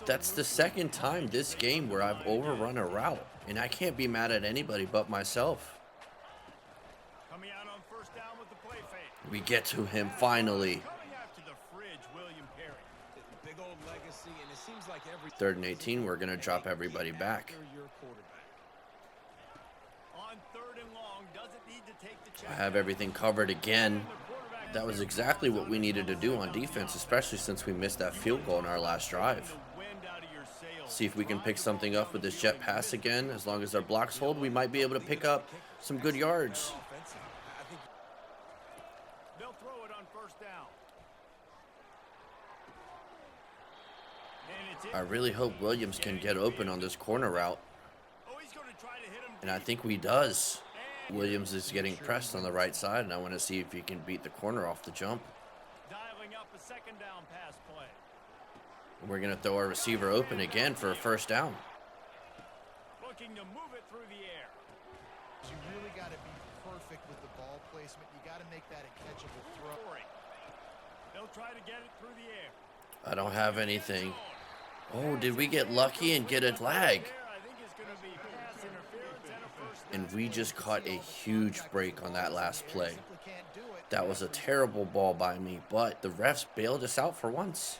That's the second time this game where I've overrun a route. And I can't be mad at anybody but myself. Coming out on 1st down with the play fake. We get to him finally. Coming after the fridge, William Perry. Big old legacy, and it seems like every 3rd and 18, we're going to drop everybody back. after your quarterback. On 3rd and long, doesn't need to take the I check. have everything covered again. That was exactly what we needed to do on defense, especially since we missed that field goal in our last drive. The wind out of your sails. See if we can pick something up with this jet pass again. As long as our blocks hold, we might be able to pick up some good yards. Offensive. I think They'll throw it on 1st down. And it's in. I really hope Williams can get open on this corner route, Oh, he's going to try to hit him. and I think he does. Williams is getting pressed on the right side, and I want to see if he can beat the corner off the jump. Dialing up a 2nd down pass play. And we're going to throw our receiver open again for a 1st down. Looking to move it through the air. You really got to be perfect with the ball placement. You got to make that a catchable throw. Corey. They'll try to get it through the air. I don't have anything. Oh, did we get lucky and get a flag? There, I think it's going to be pass interference and a 1st down. And we just caught a huge break on that last play. Simply can't do it. That was a terrible ball by me, but the refs bailed us out for once.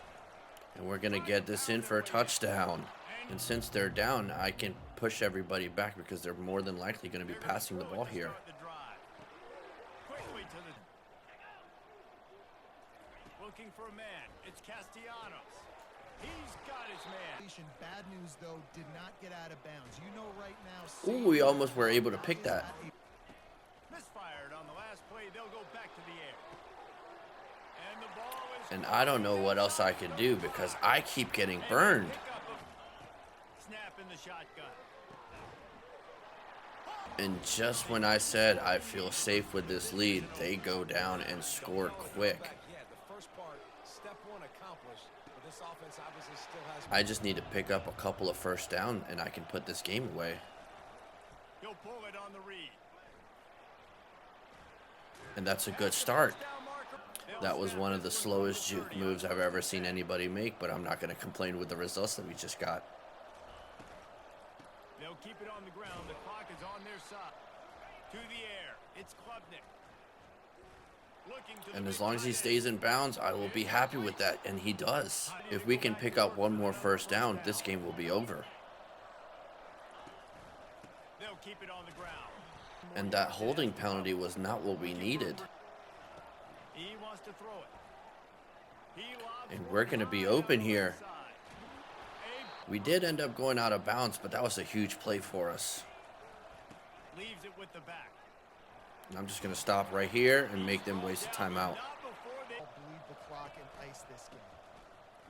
And we're going to get this in for a touchdown. And since they're down, I can push everybody back because they're more than likely going to be passing the ball here. Start the drive. Quickly to the... Looking for a man. It's Castellanos. He's got his man. Bad news, though, did not get out of bounds. You know right now. Ooh, we almost were able to pick that. Misfired on the last play. They'll go back to the air. And the ball is... And I don't know what else I can do because I keep getting burned. Snap in the shotgun. And just when I said I feel safe with this lead, they go down and score quick. yeah, the first part, step 1 accomplished, but this offense obviously still has. I just need to pick up a couple of 1st down and I can put this game away. He'll pull it on the read. And that's a good start. That was one of the slowest juke moves I've ever seen anybody make, but I'm not going to complain with the results that we just got. They'll keep it on the ground. The clock is on their side. To the air. It's Klubnik. And as long as he stays in bounds, I will be happy with that, and he does. If we can pick up one more first down, this game will be over. They'll keep it on the ground. And that holding penalty was not what we needed. He wants to throw it. He lobs And we're going to be open here. We did end up going out of bounds, but that was a huge play for us. leaves it with the back. And I'm just going to stop right here and make them waste a timeout. Not before they Bleed the clock and ice this game.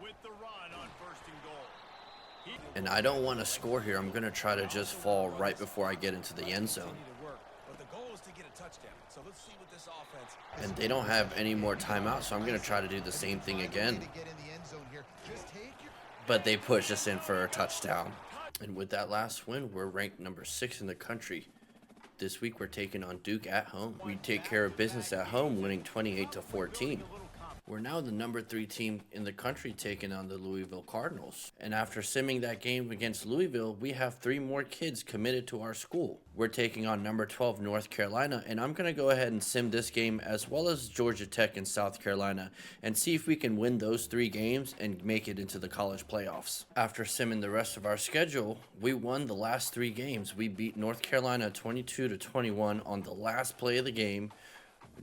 with the run on 1st and goal. And I don't want to score here. I'm going to try to just fall right before I get into the end zone. Continue to work, but the goal is to get a touchdown. So let's see what this offense. And they don't have any more timeouts, so I'm going to try to do the same thing again. To get in the end zone here. Just take your But they push us in for a touchdown. And with that last win, we're ranked number 6 in the country. This week we're taking on Duke at home. We take care of business at home, winning 28-14. We're now the number 3 team in the country taking on the Louisville Cardinals. And after simming that game against Louisville, we have 3 more kids committed to our school. We're taking on number 12 North Carolina, and I'm going to go ahead and sim this game as well as Georgia Tech and South Carolina and see if we can win those 3 games and make it into the college playoffs. After simming the rest of our schedule, we won the last 3 games. We beat North Carolina 22-21 on the last play of the game,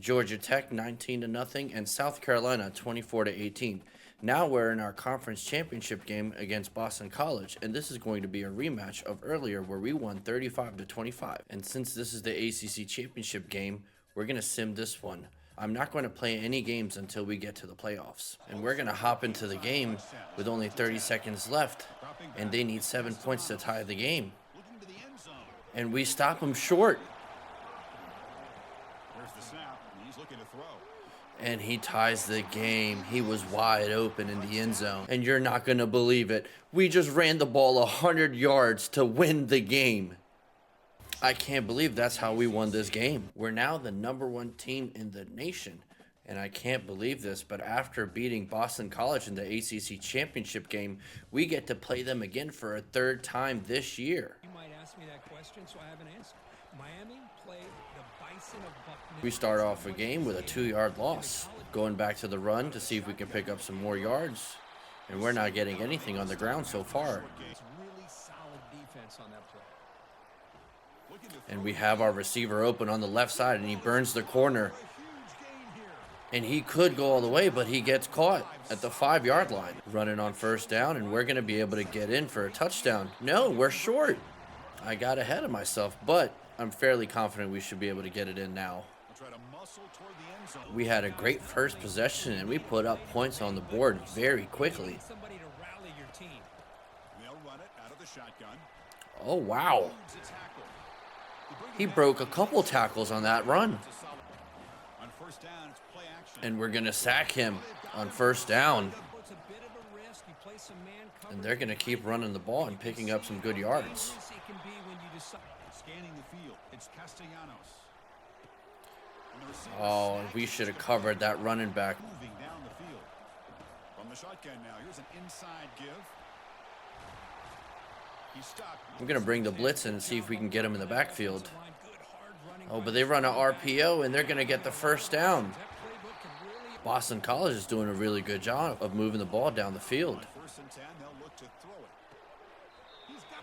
Georgia Tech 19-0, and South Carolina 24-18. Now we're in our conference championship game against Boston College, and this is going to be a rematch of earlier where we won 35-25. And since this is the ACC championship game, we're going to sim this one. I'm not going to play any games until we get to the playoffs. And we're going to hop into the game with only 30 seconds left, and they need 7 points to tie the game. Looking to the end zone. And we stop them short. There's the snap, and he's looking to throw. And he ties the game. He was wide open in the end zone. And you're not going to believe it. We just ran the ball 100 yards to win the game. I can't believe that's how we won this game. We're now the number 1 team in the nation. And I can't believe this, but after beating Boston College in the ACC championship game, we get to play them again for a 3rd time this year. You might ask me that question, so I have an answer. Miami played the Bison of Bucknell. We start off a game with a 2-yard loss. Going back to the run to see if we can pick up some more yards. And we're not getting anything on the ground so far. It's really solid defense on that play. And we have our receiver open on the left side, and he burns the corner. And he could go all the way, but he gets caught at the 5-yard line. Running on 1st down, and we're going to be able to get in for a touchdown. No, we're short. I got ahead of myself, but I'm fairly confident we should be able to get it in now. Try to muscle toward the end zone. We had a great first possession, and we put up points on the board very quickly. Somebody to rally your team. They'll run it out of the shotgun. Oh, wow. Moves a tackle. He broke a couple tackles on that run. On 1st down, it's play action. And we're going to sack him on 1st down. Puts a bit of a risk. You play some man coverage. And they're going to keep running the ball and picking up some good yards. Dangerous it can be when you decide. Scanning the field, it's Castellanos. And the receiver Oh, snags we it. should have covered that running back. Moving down the field. From the shotgun now, here's an inside give. He's stopped. I'm going to bring the blitz in and see if we can get him in the backfield. Good hard running. Oh, but they run an RPO, and they're going to get the 1st down. That playbook can really. Boston College is doing a really good job of moving the ball down the field. On 1st and 10, they'll look to throw it. He's got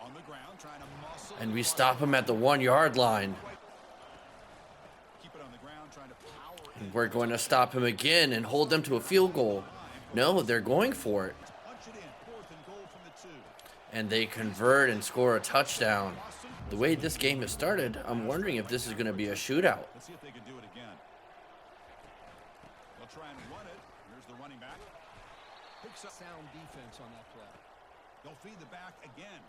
on the ground, trying to muscle. And we stop him at the 1-yard line. Keep it on the ground, trying to power And we're going to stop him again and hold them to a field goal. No, they're going for it. punch it in. 4th and goal from the 2. And they convert and score a touchdown. The way this game has started, I'm wondering if this is going to be a shootout. Let's see if they can do it again. They'll try and run it. Here's the running back. Picks up. Sound defense on that play. They'll feed the back again.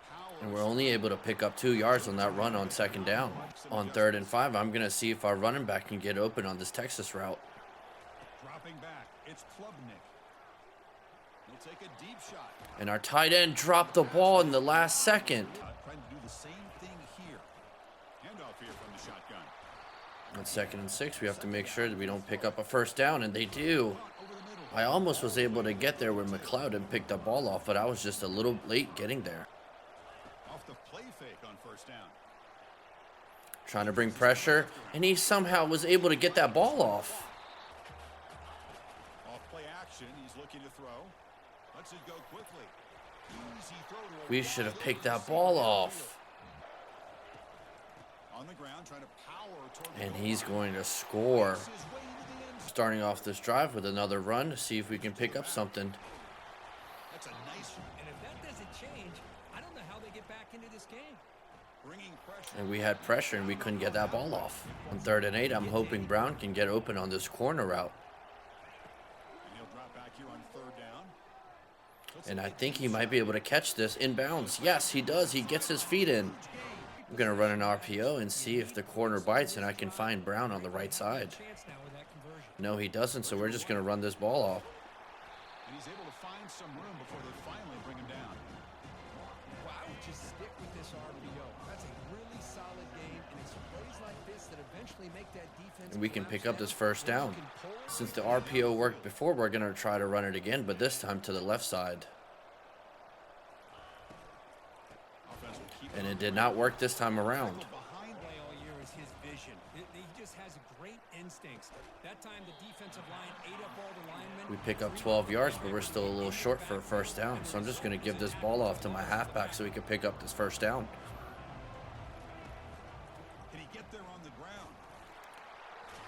Power. And we're only able to pick up 2 yards on that run on 2nd down. On 3rd and 5, I'm going to see if our running back can get open on this Texas route. Dropping back. It's Klubnik. He'll take a deep shot. And our tight end dropped the ball in the last second. Trying to do the same thing here. Handoff here from the shotgun. On 2nd and 6, we have to make sure that we don't pick up a 1st down, and they do. Over the middle. I almost was able to get there when McLeod and picked the ball off, but I was just a little late getting there. Off the play fake on 1st down. Trying to bring pressure, and he somehow was able to get that ball off. Off play action, he's looking to throw. Lets it go quickly. Easy throw to a We wide should have open picked that receiver ball downfield. off. On the ground, trying to power toward the And goal he's line. going to score. Makes his way into the end zone. Starting off this drive with another run to see if we can pick up something. That's a nice And if that doesn't change, I don't know how they get back into this game. bringing pressure. And we had pressure and we couldn't get that ball off. On 3rd and 8, I'm hoping Brown can get open on this corner route. And he'll drop back here on 3rd down. And I think he might be able to catch this inbounds. Yes, he does. He gets his feet in. I'm going to run an RPO and see if the corner bites and I can find Brown on the right side. Chance now with that conversion. No, he doesn't, so we're just going to run this ball off. And he's able to find some room before they finally bring him down. Well, I would just stick with this RPO. That's a really solid game, and it's plays like this that eventually make that defense. And we can pick up this collapse first down. Since the RPO worked before, we're going to try to run it again, but this time to the left side. Offense will keep And it did not work this time around. behind. Play all year is his vision. He just has great instincts. That time the defensive line ate up all the linemen. We pick up 12 yards, but we're still a little short for a first down. So I'm just going to give this ball off to my halfback so he can pick up this first down. Can he get there on the ground?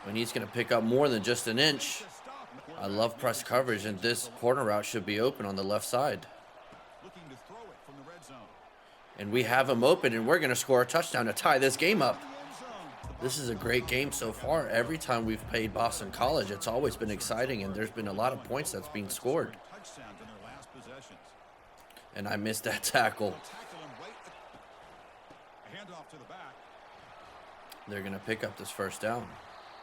And he's going to pick up more than just an inch. To stop. I love press coverage, and this corner route should be open on the left side. Looking to throw it from the red zone. And we have him open, and we're going to score a touchdown to tie this game up. The end zone. This is a great game so far. Every time we've played Boston College, it's always been exciting, and there's been a lot of points that's being scored. Touchdowns in their last possessions. And I missed that tackle. Tackle him right. A handoff to the back. They're going to pick up this first down.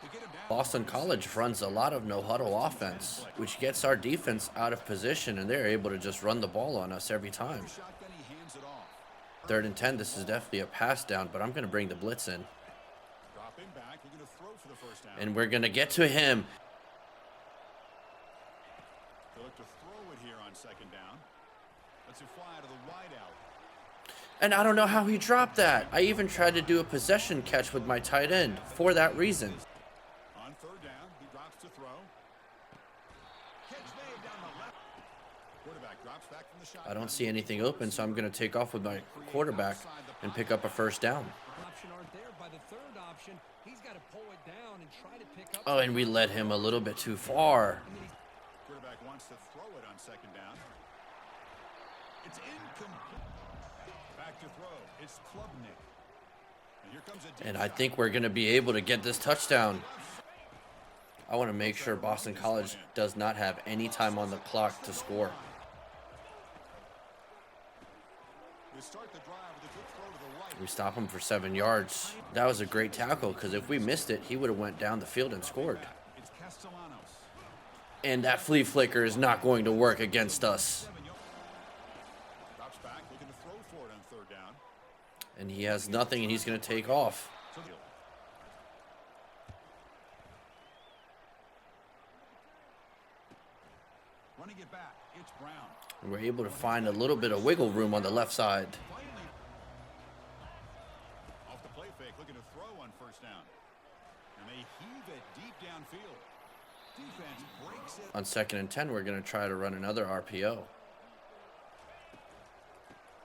To get him down. Boston College runs a lot of no-huddle offense, which gets our defense out of position, and they're able to just run the ball on us every time. Shotgun, he hands it off. 3rd and 10, this is definitely a pass down, but I'm going to bring the blitz in. Dropping back, looking to throw for the first down. And we're going to get to him. They look to throw it here on 2nd down. Lets it fly to the wideout. And I don't know how he dropped that. I even tried to do a possession catch with my tight end for that reason. On 3rd down, he drops to throw. Catch made down the left. Quarterback drops back from the shot. I don't see anything open, so I'm going to take off with my quarterback and pick up a first down. Option aren't there. By the third option, he's got to pull it down and try to pick up. Oh, and we led him a little bit too far. Quarterback wants to throw it on 2nd down. It's incomplete. Back to throw. It's Klubnik. And here comes a deep And I shot. think we're going to be able to get this touchdown. I want to make sure Boston College does not have any time on the clock to score. We start the drive with a good throw to the right. We stop him for 7 yards. That was a great tackle, because if we missed it, he would have went down the field and scored. It's Castellanos. And that flea flicker is not going to work against us. 7 yards. Drops back, looking to throw for it on 3rd down. And he has nothing, and he's going to take off. So running it back, it's Brown. And we're able to find a little bit of wiggle room on the left side. Finally, off the play fake, looking to throw on 1st down. And they heave it deep downfield. Defense breaks it. On 2nd and 10, we're going to try to run another RPO.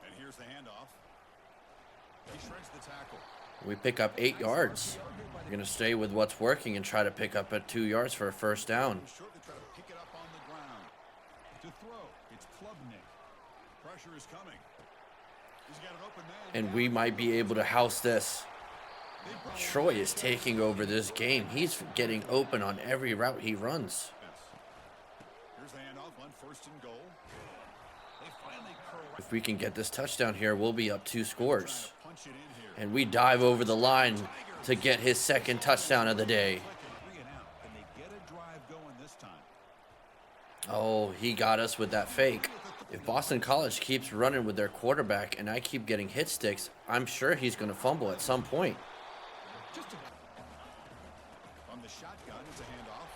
And here's the handoff. He shreds the tackle. We pick up 8 yards. We're going to stay with what's working and try to pick up at 2 yards for a first down. Shortly try to pick it up on the ground. To throw, it's Klubnik. Pressure is coming. He's got an open man. And we might be able to house this. Troy is taking over this game. He's getting open on every route he runs. Here's the handoff on 1st and goal. They finally correct. If we can get this touchdown here, we'll be up 2 scores. Punch it in here. And we dive over the line to get his 2nd touchdown of the day. 3 and out. Can they get a drive going this time? Oh, he got us with that fake. If Boston College keeps running with their quarterback and I keep getting hit sticks, I'm sure he's going to fumble at some point. From the shotgun, it's a handoff.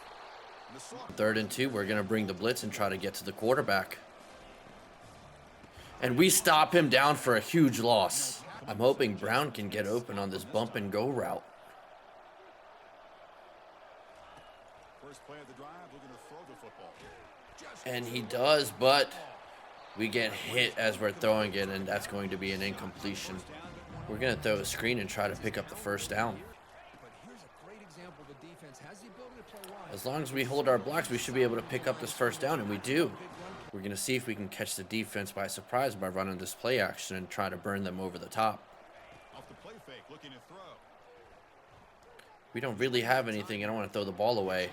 And the slot. 3rd and 2, we're going to bring the blitz and try to get to the quarterback. And we stop him down for a huge loss. I'm hoping Brown can get open on this bump and go route. First play of the drive, looking to throw the football. And he does, but we get hit as we're throwing it, and that's going to be an incompletion. We're going to throw a screen and try to pick up the first down. But here's a great example. The defense has the ability to play wide. As long as we hold our blocks, we should be able to pick up this first down, and we do. We're going to see if we can catch the defense by surprise by running this play action and try to burn them over the top. Off the play fake, looking to throw. We don't really have anything. I don't want to throw the ball away.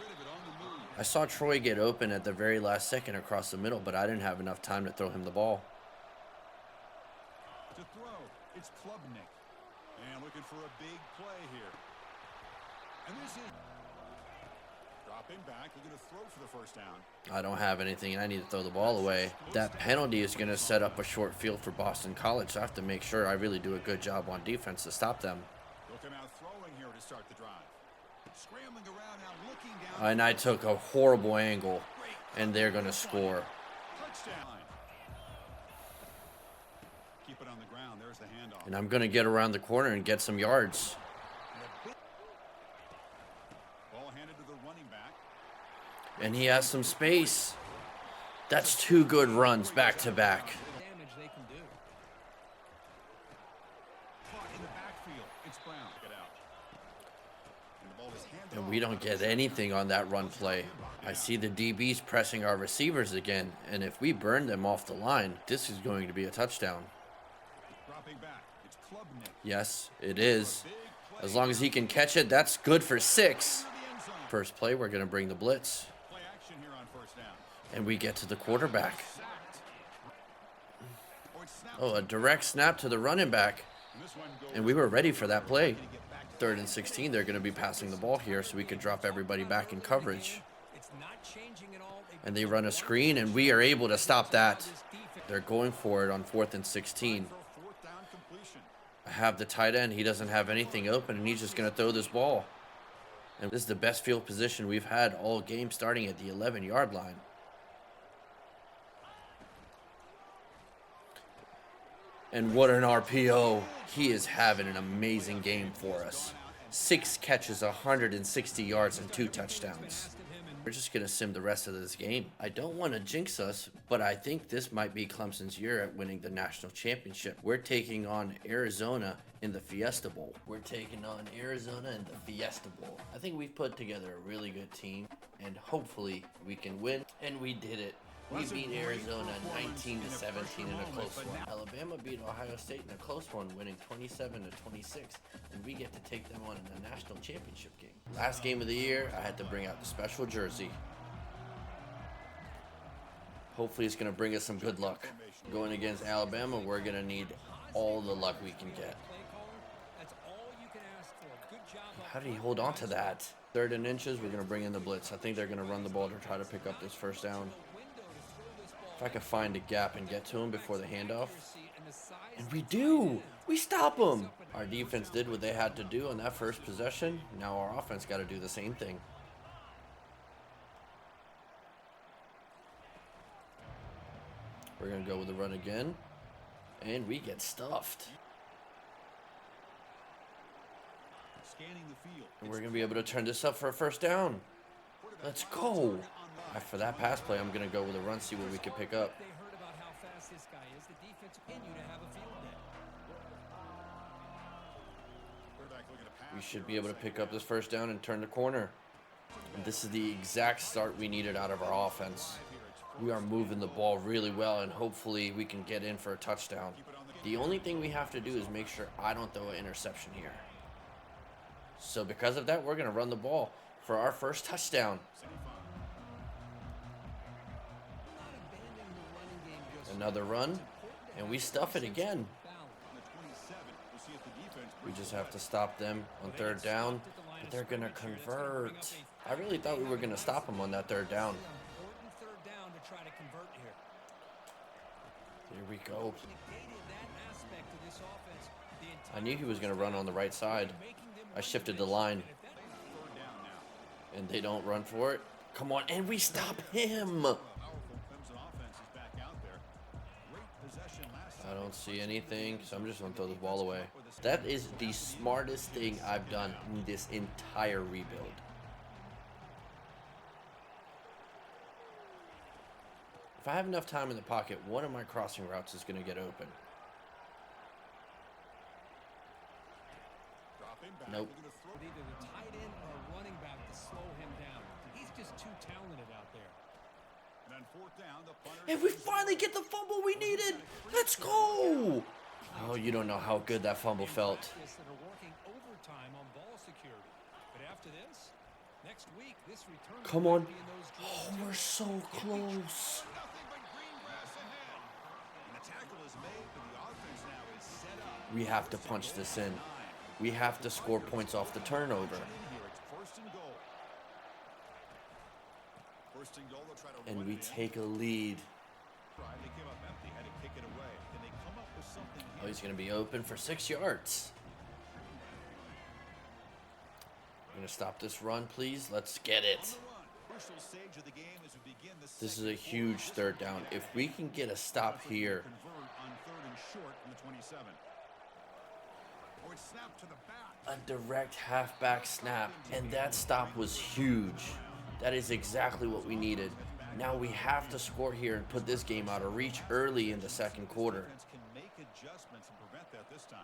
I saw Troy get open at the very last second across the middle, but I didn't have enough time to throw him the ball. To throw, it's Klubnik. And looking for a big play here. And this is dropping back, looking to throw for the first down. I don't have anything, and I need to throw the ball away. That penalty is going to set up a short field for Boston College, so I have to make sure I really do a good job on defense to stop them. They'll come out throwing here to start the drive. Scrambling around now, looking down. And I took a horrible angle, and they're going to score. Touchdown. Keep it on the ground. There's the handoff. And I'm going to get around the corner and get some yards. Ball handed to the running back. And he has some space. That's two good runs back to back. Damage they can do. Caught in the backfield. It's Brown. Get out. And the ball is handed And we don't get anything on that run play. I see the DBs pressing our receivers again, and if we burn them off the line, this is going to be a touchdown. dropping back. It's Klubnik. Yes, it is. As long as he can catch it, that's good for 6. To the end zone. First play, we're going to bring the blitz. Play action here on first down. And we get to the quarterback. Sacked. Or it's snapped. Oh, a direct snap to the running back. And this one goes And we were ready for that play. 3rd and 16, they're going to be passing the ball here so we could drop everybody back in coverage. It's not changing at all. And they run a screen, and we are able to stop that. They're going for it on 4th and 16. for a fourth down completion. I have the tight end. He doesn't have anything open, and he's just going to throw this ball. And this is the best field position we've had all game, starting at the 11-yard line. And what an RPO. He is having an amazing game for us. 6 catches, 160 yards, and 2 touchdowns. We're just going to sim the rest of this game. I don't want to jinx us, but I think this might be Clemson's year at winning the national championship. We're taking on Arizona in the Fiesta Bowl. We're taking on Arizona in the Fiesta Bowl. I think we've put together a really good team, and hopefully we can win. And we did it. We beat Arizona 19-17 in a close one. Alabama beat Ohio State in a close one, winning 27-26, and we get to take them on in the national championship game. Last game of the year, I had to bring out the special jersey. Hopefully it's going to bring us some good luck. Going against Alabama, we're going to need all the luck we can get. That's all you can ask for. Good job. How did he hold on to that? 3rd and inches, we're going to bring in the blitz. I think they're going to run the ball to try to pick up this first down. If I can find a gap and get to him before the handoff. And we do! We stop them! Our defense did what they had to do on that first possession. Now our offense got to do the same thing. We're going to go with the run again. And we get stuffed. Scanning the field. And we're going to be able to turn this up for a first down. Let's go! For that pass play, I'm going to go with a run, see what we can pick up. They heard about how fast this guy is. The defense continue to have a field day. Quarterback looking to pass. We should be able to pick up this first down and turn the corner. And this is the exact start we needed out of our offense. We are moving the ball really well, and hopefully we can get in for a touchdown. The only thing we have to do is make sure I don't throw an interception here. So because of that, we're going to run the ball for our first touchdown. Another run, and we stuff it again. We just have to stop them on 3rd down, but they're going to convert. I really thought we were going to stop them on that 3rd down. Here we go. I knew he was going to run on the right side. I shifted the line, and they don't run for it. Come on, and we stop him. I don't see anything, so I'm just going to throw this ball away. That is the smartest thing I've done in this entire rebuild. If I have enough time in the pocket, one of my crossing routes is going to get open. Nope. With either the tight end or a running back to slow him down. He's just too talented out there. And on fourth down, the punter And we finally get the fumble we needed. Let's go. Oh, you don't know how good that fumble felt. That are working overtime on ball security. But after this, next week, this return Come on. might be in those Oh, drills, too. we're so close. nothing but green grass ahead. And the tackle is made, but the offense now is set up. We have to punch this in. We have to score points off the turnover. Here it's first and goal. First and goal, they'll try to And run we it in. take a lead. They came up empty, had to kick it away. Can they come up with something Oh, here? he's going to be open for 6 yards. We're going to stop this run, please. Let's get it. On the run. Crucial stage of the game as we begin the This is a second huge quarter. third down. If we can get a stop here. Convert on third and short from the 27. Oh, it's snapped to the back. A direct halfback snap, and that stop was huge. That is exactly what we needed. Now we have to score here and put this game out of reach early in the second quarter. Defense can make adjustments and prevent that this time.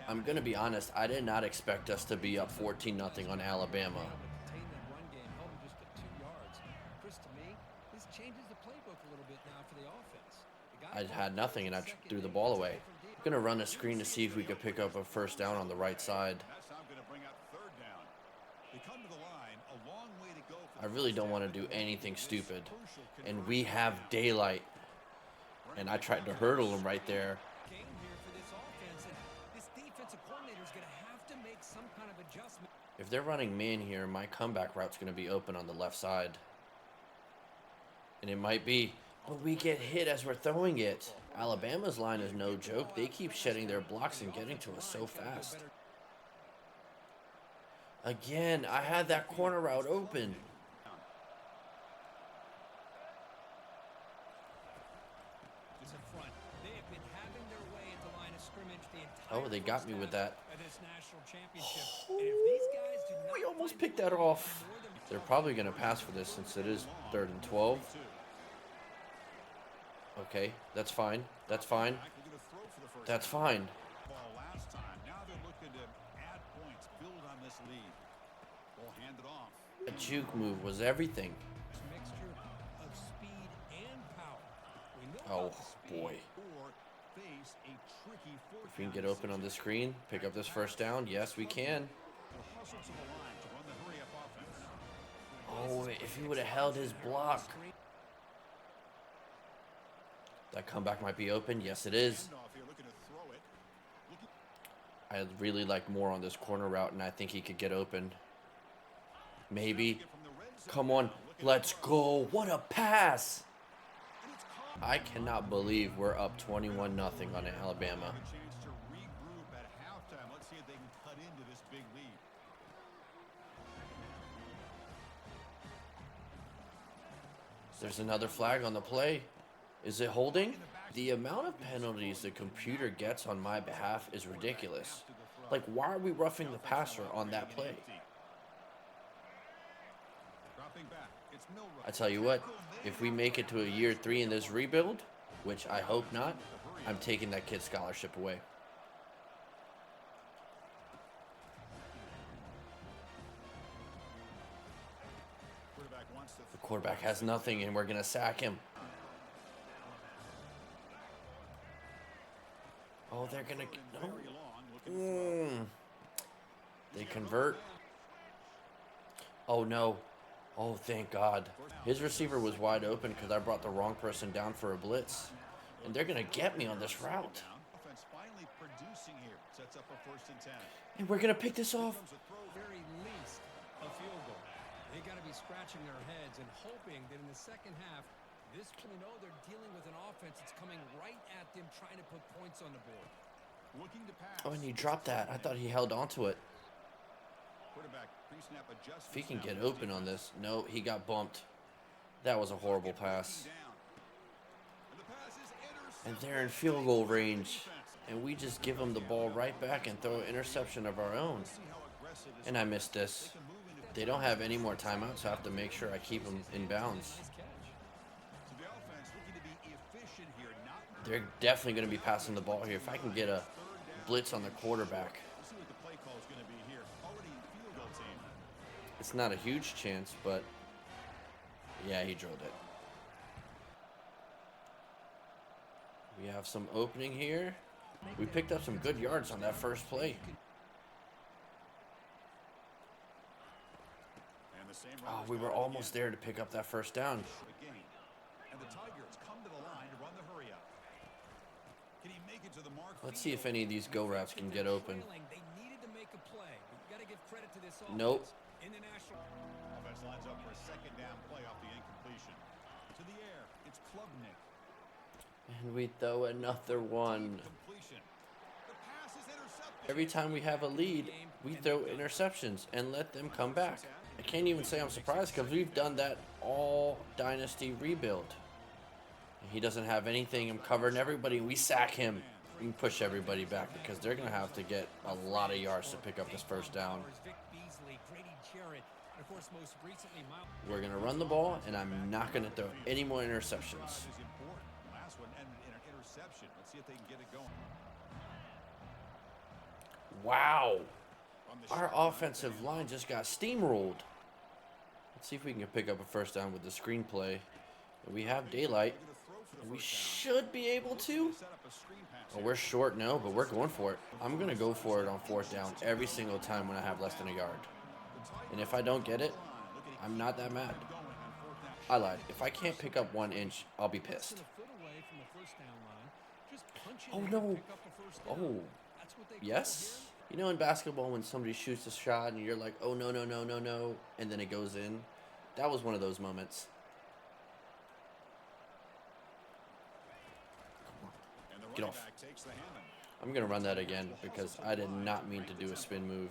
I'm going to be honest, I did not expect us to be up 14-0 on Alabama. Contain that run game, held him just at 2 yards. Chris, to me, this changes the playbook a little bit now for the offense. The guy I had nothing and I threw the ball away. I'm going to run a screen to see if we could pick up a first down on the right side. That's now going to bring up third down. They come to the line, a long way to go. I really don't want to do anything stupid. And we have daylight. And I tried to hurdle him right there. game here for this offense, and this defensive coordinator is going to have to make some kind of adjustment. If they're running man here, my comeback route's going to be open on the left side. And it might be, but we get hit as we're throwing it. Alabama's line is no joke. They keep shedding their blocks and getting to us so fast. Again, I had that corner route open. It's a front. They have been having their way at the line of scrimmage the entire Oh, they got me with that. of this national championship. And if these guys do not We almost find picked that off. They're probably going to pass for this since it is 3rd and 12. Okay, that's fine. That's fine. That's fine. Ball last time. Now they're looking to add points, build on this lead. Ball handed off. A juke move was everything. mixture of speed and power. We know Oh, about the speed. boy. Or face a tricky fourth If we can down get open on the screen, pick up this first down. Yes, we can. They'll hustle to the line to run the hurry-up offense. Oh, if he would have held his block. That comeback might be open. Yes, it is. Handoff here, looking to throw it. Looking I really like more on this corner route, and I think he could get open. Maybe. from the red zone. Come on. Let's go. What a pass. And it's caught. I cannot believe we're up 21-0 on Alabama. A chance to regroup at halftime. Let's see if they can cut into this big lead. There's another flag on the play. Is it holding? The amount of penalties the computer gets on my behalf is ridiculous. Like, why are we roughing the passer on that play? Dropping back. It's Milrow. I tell you what, if we make it to a year 3 in this rebuild, which I hope not, I'm taking that kid's scholarship away. Quarterback wants to The quarterback has nothing, and we're going to sack him. Oh, they're going to... very long, looking They convert. Oh, no. Oh, thank God. His receiver was wide open because I brought the wrong person down for a blitz. And they're going to get me on this route. down. Offense finally producing here. Sets up a 1st and 10. And we're going to pick this off. Comes a throw. Very least a field goal. They got to be scratching their heads and hoping that in the second half, this they're dealing with an offense that's coming right at them, trying to put points on the board. Looking to pass. Oh, and he dropped that. I thought he held onto it. Quarterback pre-snap adjustments. If he can now get for open on this. No, he got bumped. That was a horrible pass. down. And the pass and they're in field goal range, and we just give them the ball right back and throw an interception of our own. And I missed this. They don't have any more timeouts, so I have to make sure I keep them in bounds. They're definitely going to be passing the ball here. If I can get a blitz on the quarterback. It's not a huge chance, but yeah, he drilled it. We have some opening here. We picked up some good yards on that first play. Oh, we were almost there to pick up that first down. And the Tigers come to the line to run the hurry up. Can he make it to the mark? Let's see if any of these go routes can get open. They needed to make a play. But you got to give credit to this offense. Nope. International. Offense lines up for a second down play off the incompletion. To the air, it's Klubnik. And we throw another one. Completion. The pass is intercepted. Every time we have a lead, we throw interceptions and let them come back. I can't even say I'm surprised because we've done that all dynasty rebuild. He doesn't have anything. I'm covering everybody. We sack him. We can push everybody back because they're going to have to get a lot of yards to pick up this first down. We're going to run the ball, and I'm not going to throw any more interceptions. Last one ended in an interception. Let's see if they can get it going. Wow. Our offensive line just got steamrolled. Let's see if we can pick up a first down with the screenplay. We have daylight. We should be able to. Oh, we're short now, but we're going for it. I'm going to go for it on fourth down every single time when I have less than a yard. And if I don't get it, I'm not that mad. I lied. If I can't pick up 1 inch, I'll be pissed. Oh, no. Oh, yes? You know in basketball when somebody shoots a shot and you're like, oh, no, no, no, no, no, and then it goes in? That was one of those moments. Get off. I'm going to run that again because I did not mean to do a spin move.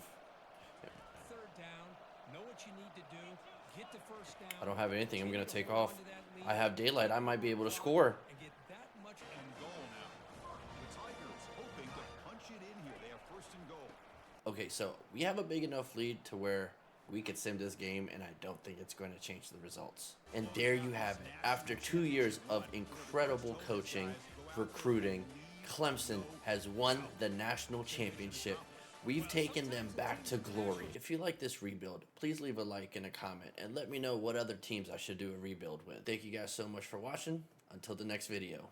I don't have anything. I'm going to take off. I have daylight. I might be able to score. Okay, so we have a big enough lead to where we could sim this game, and I don't think it's going to change the results. And there you have it. After 2 years of incredible coaching, recruiting, Clemson has won the national championship. We've taken them back to glory. If you like this rebuild, please leave a like and a comment, and let me know what other teams I should do a rebuild with. Thank you guys so much for watching. Until the next video.